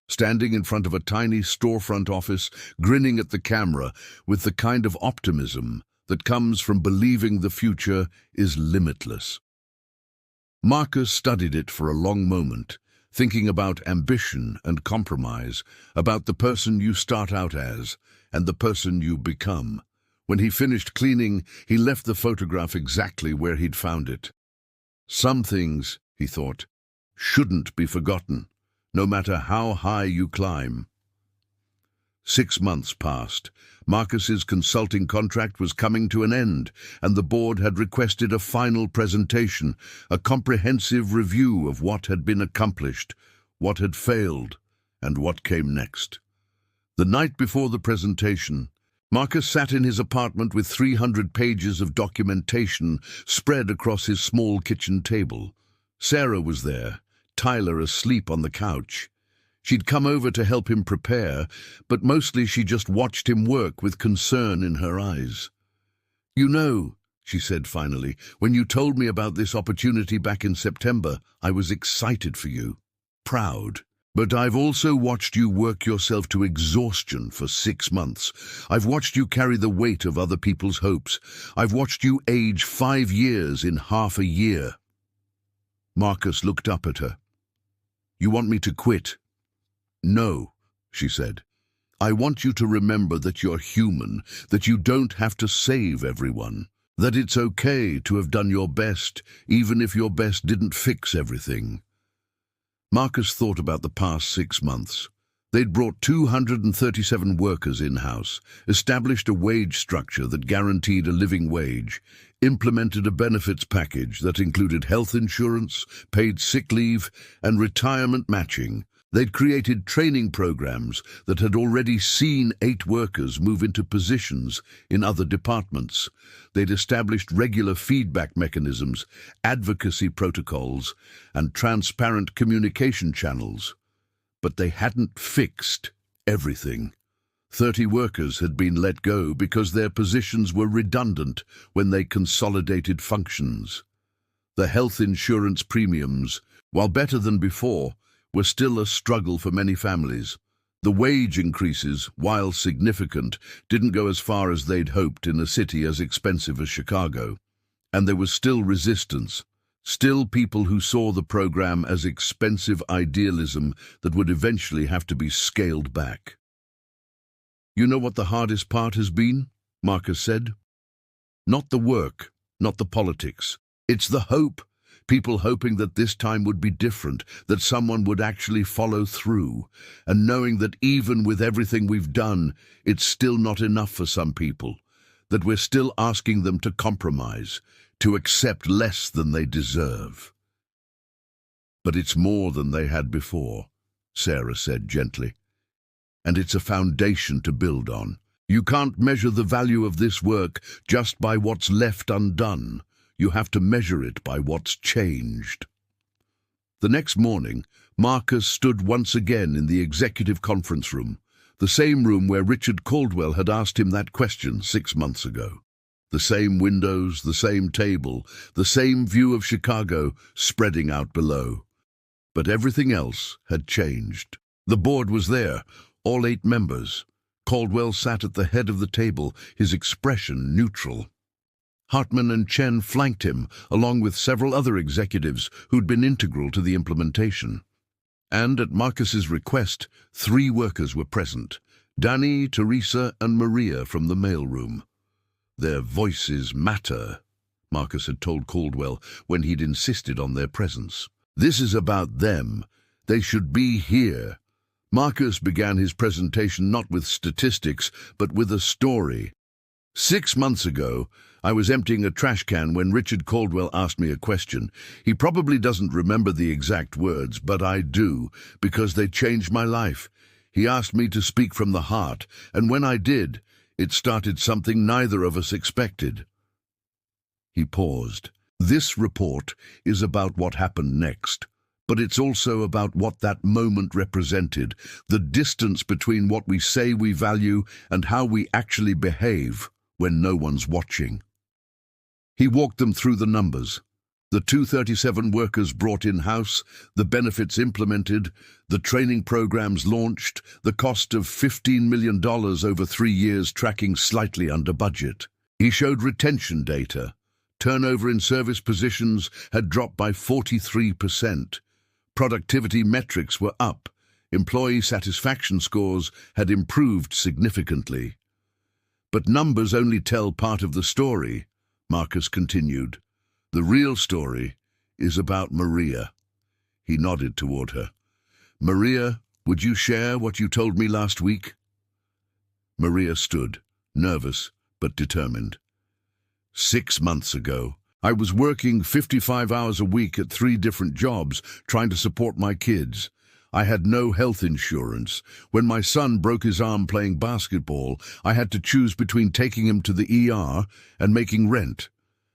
standing in front of a tiny storefront office, grinning at the camera with the kind of optimism that comes from believing the future is limitless. Marcus studied it for a long moment, thinking about ambition and compromise, about the person you start out as and the person you become. When he finished cleaning, he left the photograph exactly where he'd found it. Some things, he thought, shouldn't be forgotten, no matter how high you climb. 6 months passed. Marcus's consulting contract was coming to an end, and the board had requested a final presentation, a comprehensive review of what had been accomplished, what had failed, and what came next. The night before the presentation, Marcus sat in his apartment with 300 pages of documentation spread across his small kitchen table. Sarah was there, Tyler asleep on the couch. She'd come over to help him prepare, but mostly she just watched him work with concern in her eyes. "You know," she said finally, "when you told me about this opportunity back in September, I was excited for you, proud. But I've also watched you work yourself to exhaustion for 6 months. I've watched you carry the weight of other people's hopes. I've watched you age 5 years in half a year." Marcus looked up at her. "You want me to quit?" "No," she said. I want you to remember that you're human, that you don't have to save everyone, that it's okay to have done your best, even if your best didn't fix everything. Marcus thought about the past 6 months. They'd brought 237 workers in-house, established a wage structure that guaranteed a living wage, implemented a benefits package that included health insurance, paid sick leave, and retirement matching. They'd created training programs that had already seen 8 workers move into positions in other departments. They'd established regular feedback mechanisms, advocacy protocols, and transparent communication channels. But they hadn't fixed everything. 30 workers had been let go because their positions were redundant when they consolidated functions. The health insurance premiums, while better than before, were still a struggle for many families. The wage increases, while significant, didn't go as far as they'd hoped in a city as expensive as Chicago. And there was still resistance. Still people who saw the program as expensive idealism that would eventually have to be scaled back. "You know what the hardest part has been?" Marcus said. "Not the work, not the politics. It's the hope. People hoping that this time would be different, that someone would actually follow through, and knowing that even with everything we've done, it's still not enough for some people, that we're still asking them to compromise, to accept less than they deserve." "But it's more than they had before," Sarah said gently. "And it's a foundation to build on. You can't measure the value of this work just by what's left undone. You have to measure it by what's changed." The next morning, Marcus stood once again in the executive conference room, the same room where Richard Caldwell had asked him that question 6 months ago. The same windows, the same table, the same view of Chicago spreading out below. But everything else had changed. The board was there, all 8 members. Caldwell sat at the head of the table, his expression neutral. Hartman and Chen flanked him, along with several other executives who'd been integral to the implementation. And at Marcus's request, 3 workers were present: Danny, Teresa, and Maria from the mailroom. "Their voices matter," Marcus had told Caldwell when he'd insisted on their presence. "This is about them. They should be here." Marcus began his presentation not with statistics, but with a story. "6 months ago, I was emptying a trash can when Richard Caldwell asked me a question. He probably doesn't remember the exact words, but I do, because they changed my life. He asked me to speak from the heart, and when I did, it started something neither of us expected." He paused. "This report is about what happened next, but it's also about what that moment represented, the distance between what we say we value and how we actually behave when no one's watching." He walked them through the numbers. The 237 workers brought in-house, the benefits implemented, the training programs launched, the cost of $15 million over 3 years tracking slightly under budget. He showed retention data. Turnover in service positions had dropped by 43%. Productivity metrics were up. Employee satisfaction scores had improved significantly. "But numbers only tell part of the story," Marcus continued. "The real story is about Maria." He nodded toward her. "Maria, would you share what you told me last week?" Maria stood, nervous but determined. 6 months ago, I was working 55 hours a week at 3 different jobs, trying to support my kids. I had no health insurance. When my son broke his arm playing basketball, I had to choose between taking him to the ER and making rent.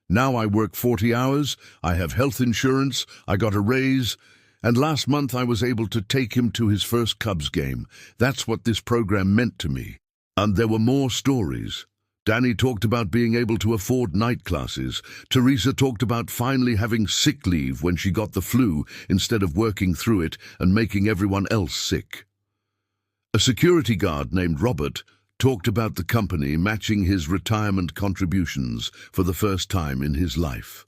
Now I work 40 hours, I have health insurance, I got a raise, and last month I was able to take him to his first Cubs game. That's what this program meant to me. And there were more stories. Danny talked about being able to afford night classes. Teresa talked about finally having sick leave when she got the flu instead of working through it and making everyone else sick. A security guard named Robert talked about the company matching his retirement contributions for the first time in his life.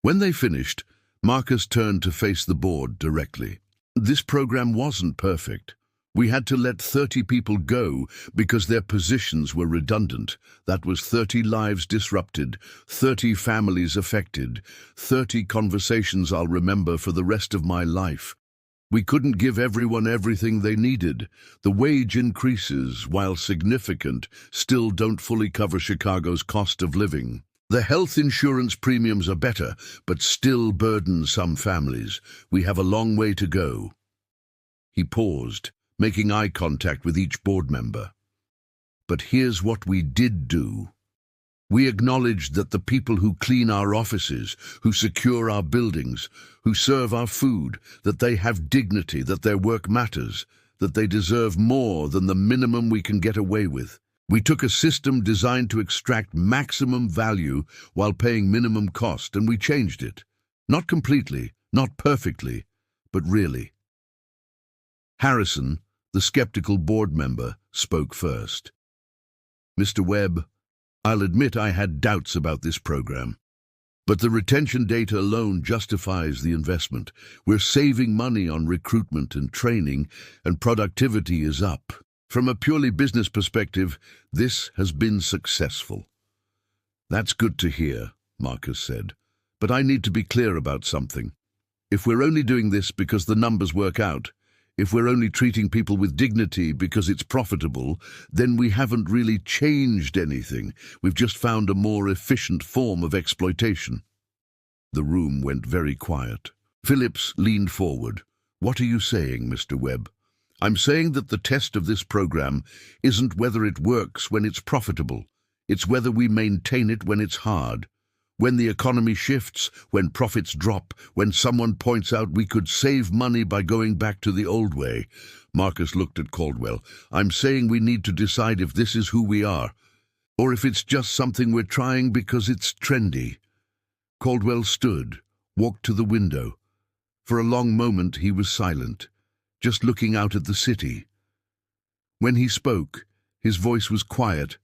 When they finished, Marcus turned to face the board directly. "This program wasn't perfect. We had to let 30 people go because their positions were redundant. That was 30 lives disrupted, 30 families affected, 30 conversations I'll remember for the rest of my life. We couldn't give everyone everything they needed. The wage increases, while significant, still don't fully cover Chicago's cost of living. The health insurance premiums are better, but still burden some families. We have a long way to go. He paused, making eye contact with each board member. But here's what we did do. We acknowledged that the people who clean our offices, who secure our buildings, who serve our food, that they have dignity, that their work matters, that they deserve more than the minimum we can get away with. We took a system designed to extract maximum value while paying minimum cost, and we changed it. Not completely, not perfectly, but really. Harrison, the skeptical board member, spoke first. Mr. Webb, I'll admit I had doubts about this program. But the retention data alone justifies the investment. We're saving money on recruitment and training, and productivity is up. From a purely business perspective, this has been successful. That's good to hear, Marcus said. But I need to be clear about something. If we're only doing this because the numbers work out, if we're only treating people with dignity because it's profitable, then we haven't really changed anything. We've just found a more efficient form of exploitation. The room went very quiet. Phillips leaned forward. What are you saying, Mr. Webb? I'm saying that the test of this program isn't whether it works when it's profitable. It's whether we maintain it when it's hard. When the economy shifts, when profits drop, when someone points out we could save money by going back to the old way. Marcus looked at Caldwell. I'm saying we need to decide if this is who we are, or if it's just something we're trying because it's trendy. Caldwell stood, walked to the window. For a long moment he was silent, just looking out at the city. When he spoke, his voice was quiet,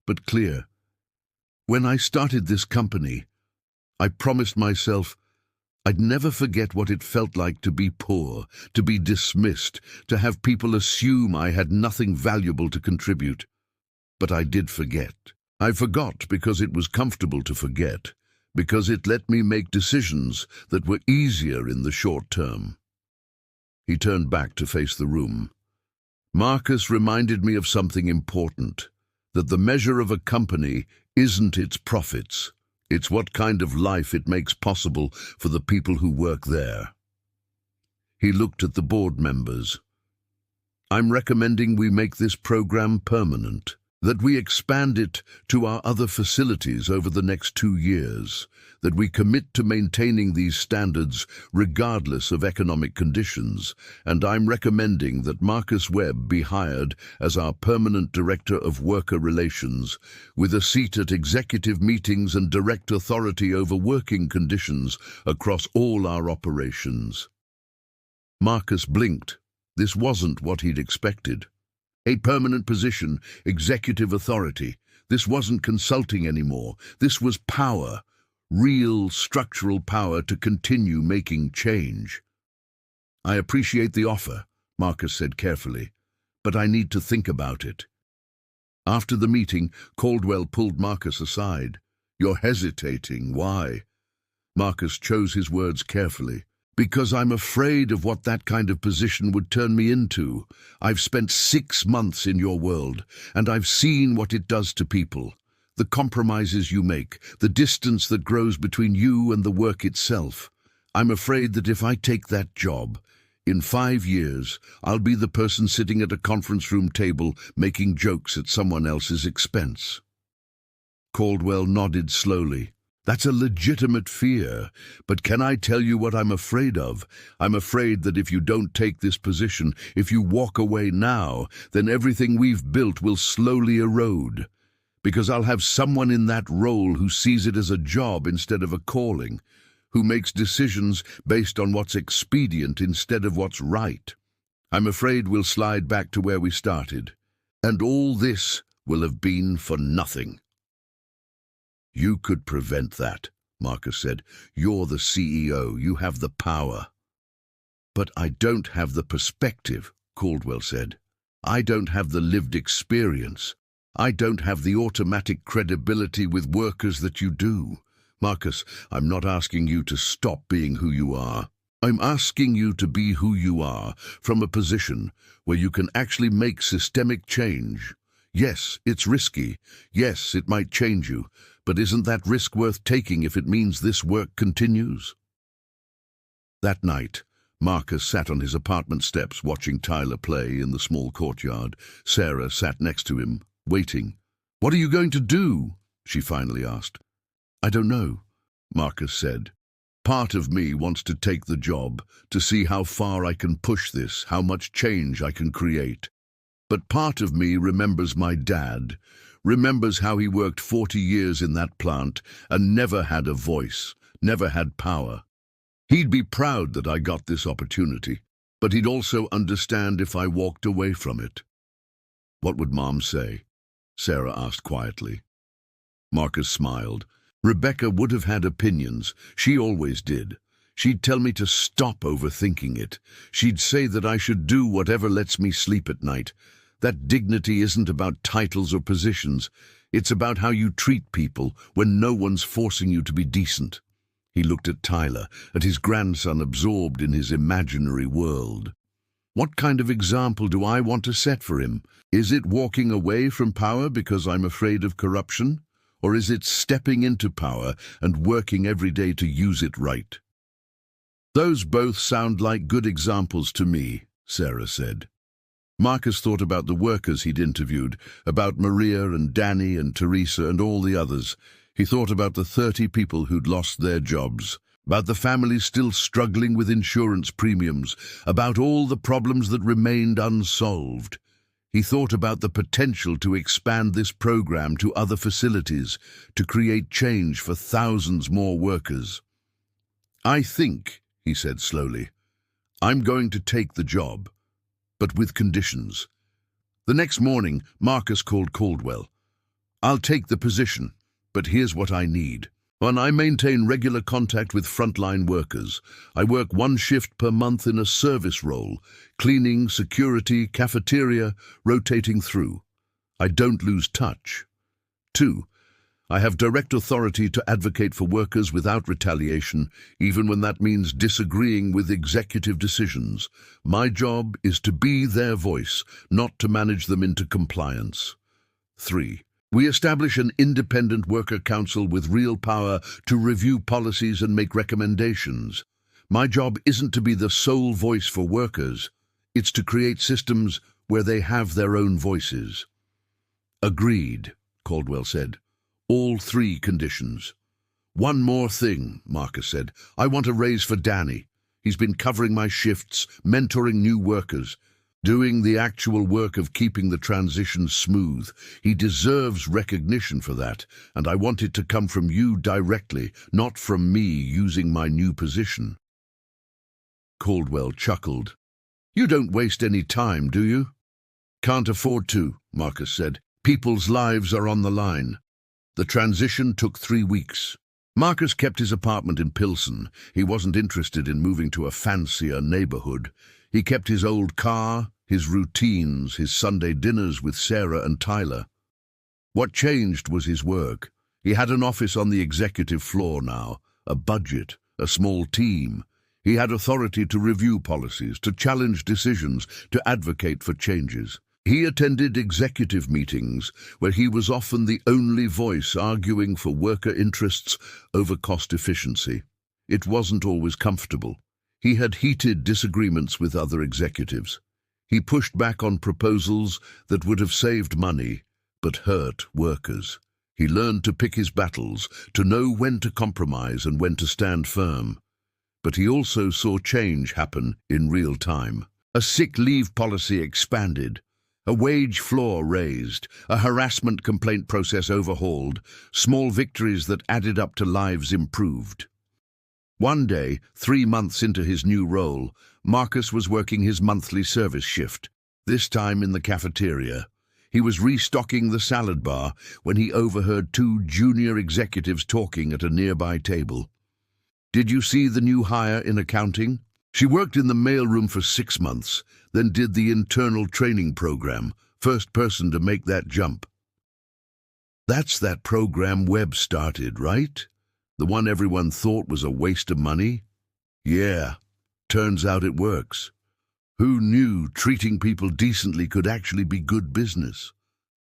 but clear. When I started this company, I promised myself I'd never forget what it felt like to be poor, to be dismissed, to have people assume I had nothing valuable to contribute. But I did forget. I forgot because it was comfortable to forget, because it let me make decisions that were easier in the short term. He turned back to face the room. Marcus reminded me of something important, that the measure of a company isn't its profits. It's what kind of life it makes possible for the people who work there. He looked at the board members. I'm recommending we make this program permanent, that we expand it to our other facilities over the next 2 years, that we commit to maintaining these standards regardless of economic conditions, and I'm recommending that Marcus Webb be hired as our permanent Director of Worker Relations, with a seat at executive meetings and direct authority over working conditions across all our operations. Marcus blinked. This wasn't what he'd expected. A permanent position, executive authority. This wasn't consulting anymore. This was power, real structural power to continue making change. I appreciate the offer, Marcus said carefully, but I need to think about it. After the meeting, Caldwell pulled Marcus aside. You're hesitating. Why? Marcus chose his words carefully. Because I'm afraid of what that kind of position would turn me into. I've spent 6 months in your world, and I've seen what it does to people. The compromises you make, the distance that grows between you and the work itself. I'm afraid that if I take that job, in 5 years, I'll be the person sitting at a conference room table making jokes at someone else's expense. Caldwell nodded slowly. That's a legitimate fear, but can I tell you what I'm afraid of? I'm afraid that if you don't take this position, if you walk away now, then everything we've built will slowly erode. Because I'll have someone in that role who sees it as a job instead of a calling, who makes decisions based on what's expedient instead of what's right. I'm afraid we'll slide back to where we started, and all this will have been for nothing. You could prevent that, Marcus said. You're the CEO. You have the power. But I don't have the perspective, Caldwell said. I don't have the lived experience. I don't have the automatic credibility with workers that you do. Marcus, I'm not asking you to stop being who you are. I'm asking you to be who you are from a position where you can actually make systemic change. Yes, it's risky. Yes, it might change you. But isn't that risk worth taking if it means this work continues? That night, Marcus sat on his apartment steps watching Tyler play in the small courtyard. Sarah sat next to him, waiting. "What are you going to do?" she finally asked. "I don't know," Marcus said. "Part of me wants to take the job, to see how far I can push this, how much change I can create. But part of me remembers my dad, remembers how he worked 40 years in that plant and never had a voice, never had power. He'd be proud that I got this opportunity, but he'd also understand if I walked away from it." "What would Mom say?" Sarah asked quietly. Marcus smiled. "Rebecca would have had opinions. She always did. She'd tell me to stop overthinking it. She'd say that I should do whatever lets me sleep at night. That dignity isn't about titles or positions. It's about how you treat people when no one's forcing you to be decent." He looked at Tyler, at his grandson absorbed in his imaginary world. "What kind of example do I want to set for him? Is it walking away from power because I'm afraid of corruption? Or is it stepping into power and working every day to use it right?" "Those both sound like good examples to me," Sarah said. Marcus thought about the workers he'd interviewed, about Maria and Danny and Teresa and all the others. He thought about the 30 people who'd lost their jobs, about the families still struggling with insurance premiums, about all the problems that remained unsolved. He thought about the potential to expand this program to other facilities, to create change for thousands more workers. "I think," he said slowly, "I'm going to take the job, but with conditions." The next morning, Marcus called Caldwell. "I'll take the position, but here's what I need. One, I maintain regular contact with frontline workers. I work 1 shift per month in a service role, cleaning, security, cafeteria, rotating through. I don't lose touch. 2, I have direct authority to advocate for workers without retaliation, even when that means disagreeing with executive decisions. My job is to be their voice, not to manage them into compliance. 3, we establish an independent worker council with real power to review policies and make recommendations. My job isn't to be the sole voice for workers. It's to create systems where they have their own voices." "Agreed," Caldwell said. "All 3 conditions." "One more thing," Marcus said. "I want a raise for Danny. He's been covering my shifts, mentoring new workers, doing the actual work of keeping the transition smooth. He deserves recognition for that, and I want it to come from you directly, not from me using my new position." Caldwell chuckled. "You don't waste any time, do you?" "Can't afford to," Marcus said. "People's lives are on the line." The transition took 3 weeks. Marcus kept his apartment in Pilsen. He wasn't interested in moving to a fancier neighborhood. He kept his old car, his routines, his Sunday dinners with Sarah and Tyler. What changed was his work. He had an office on the executive floor now, a budget, a small team. He had authority to review policies, to challenge decisions, to advocate for changes. He attended executive meetings where he was often the only voice arguing for worker interests over cost efficiency. It wasn't always comfortable. He had heated disagreements with other executives. He pushed back on proposals that would have saved money but hurt workers. He learned to pick his battles, to know when to compromise and when to stand firm. But he also saw change happen in real time. A sick leave policy expanded, a wage floor raised, a harassment complaint process overhauled, small victories that added up to lives improved. One day, 3 months into his new role, Marcus was working his monthly service shift, this time in the cafeteria. He was restocking the salad bar when he overheard 2 junior executives talking at a nearby table. "Did you see the new hire in accounting?" She worked in the mailroom for 6 months, then did the internal training program, first person to make that jump. That's that program Webb started, right? The one everyone thought was a waste of money? Yeah, turns out it works. Who knew treating people decently could actually be good business?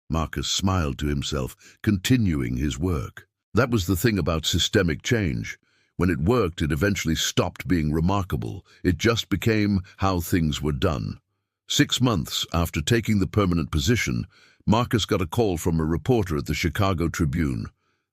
Marcus smiled to himself, continuing his work. That was the thing about systemic change. When it worked, it eventually stopped being remarkable. It just became how things were done. 6 months after taking the permanent position, Marcus got a call from a reporter at the Chicago Tribune.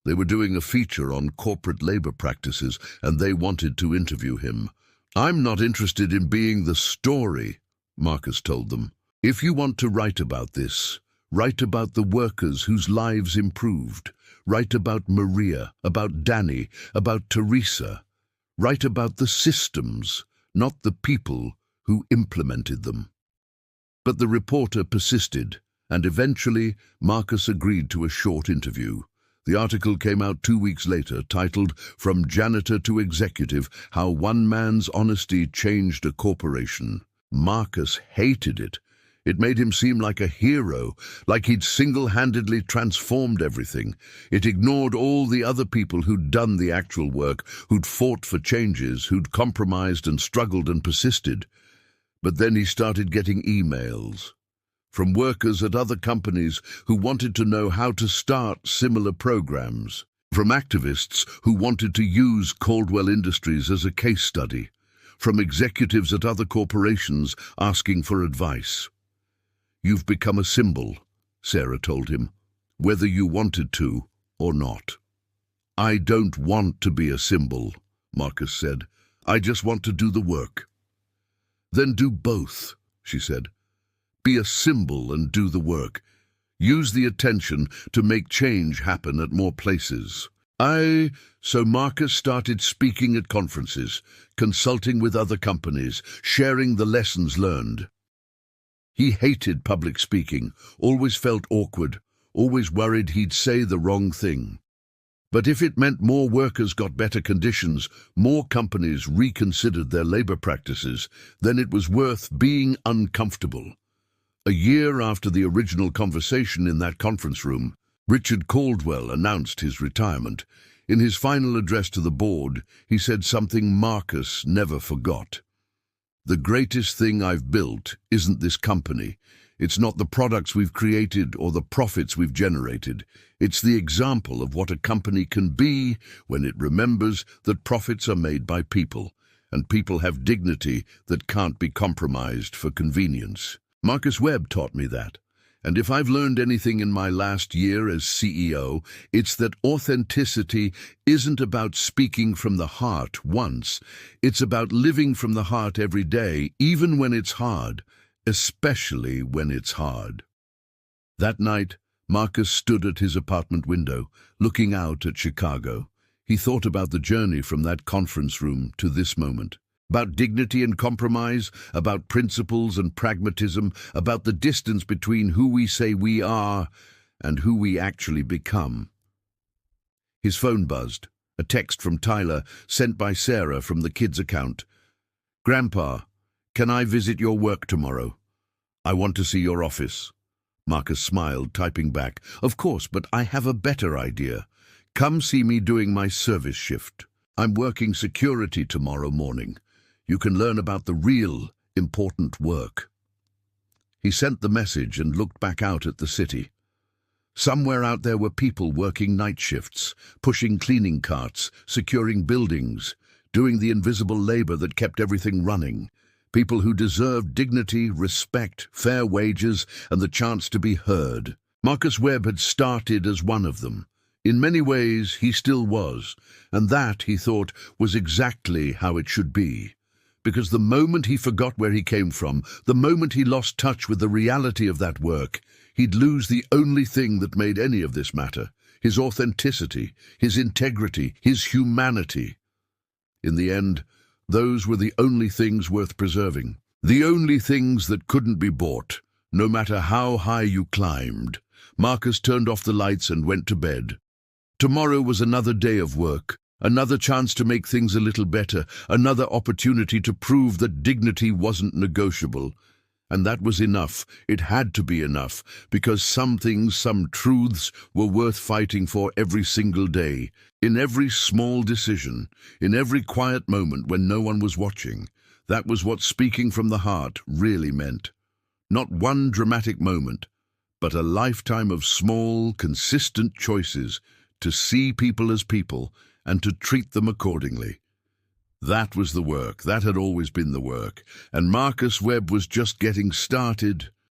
They were doing a feature on corporate labor practices, and they wanted to interview him. "I'm not interested in being the story," Marcus told them. "If you want to write about this, write about the workers whose lives improved. Write about Maria, about Danny, about Teresa. Write about the systems, not the people who implemented them." But the reporter persisted, and eventually Marcus agreed to a short interview. The article came out 2 weeks later, titled "From Janitor to Executive: How One Man's Honesty Changed a Corporation." Marcus hated it. It made him seem like a hero, like he'd single-handedly transformed everything. It ignored all the other people who'd done the actual work, who'd fought for changes, who'd compromised and struggled and persisted. But then he started getting emails from workers at other companies who wanted to know how to start similar programs, from activists who wanted to use Caldwell Industries as a case study, from executives at other corporations asking for advice. "You've become a symbol," Sarah told him, "whether you wanted to or not." "I don't want to be a symbol," Marcus said. "I just want to do the work." "Then do both," she said. "Be a symbol and do the work. Use the attention to make change happen at more places." So Marcus started speaking at conferences, consulting with other companies, sharing the lessons learned. He hated public speaking, always felt awkward, always worried he'd say the wrong thing. But if it meant more workers got better conditions, more companies reconsidered their labor practices, then it was worth being uncomfortable. A year after the original conversation in that conference room, Richard Caldwell announced his retirement. In his final address to the board, he said something Marcus never forgot. "The greatest thing I've built isn't this company. It's not the products we've created or the profits we've generated. It's the example of what a company can be when it remembers that profits are made by people, and people have dignity that can't be compromised for convenience." Marcus Webb taught me that. And if I've learned anything in my last year as CEO, it's that authenticity isn't about speaking from the heart once. It's about living from the heart every day, even when it's hard, especially when it's hard. That night, Marcus stood at his apartment window, looking out at Chicago. He thought about the journey from that conference room to this moment. About dignity and compromise, about principles and pragmatism, about the distance between who we say we are and who we actually become. His phone buzzed, a text from Tyler, sent by Sarah from the kids' account. "Grandpa, can I visit your work tomorrow? I want to see your office." Marcus smiled, typing back, "Of course, but I have a better idea. Come see me doing my service shift. I'm working security tomorrow morning. You can learn about the real, important work." He sent the message and looked back out at the city. Somewhere out there were people working night shifts, pushing cleaning carts, securing buildings, doing the invisible labor that kept everything running. People who deserved dignity, respect, fair wages, and the chance to be heard. Marcus Webb had started as one of them. In many ways, he still was, and that, he thought, was exactly how it should be. Because the moment he forgot where he came from, the moment he lost touch with the reality of that work, he'd lose the only thing that made any of this matter: his authenticity, his integrity, his humanity. In the end, those were the only things worth preserving. The only things that couldn't be bought, no matter how high you climbed. Marcus turned off the lights and went to bed. Tomorrow was another day of work, Another chance to make things a little better, another opportunity to prove that dignity wasn't negotiable. And that was enough. It had to be enough, because some things, some truths, were worth fighting for every single day, in every small decision, in every quiet moment when no one was watching. That was what speaking from the heart really meant. Not one dramatic moment, but a lifetime of small, consistent choices to see people as people and to treat them accordingly. That was the work. That had always been the work. And Marcus Webb was just getting started.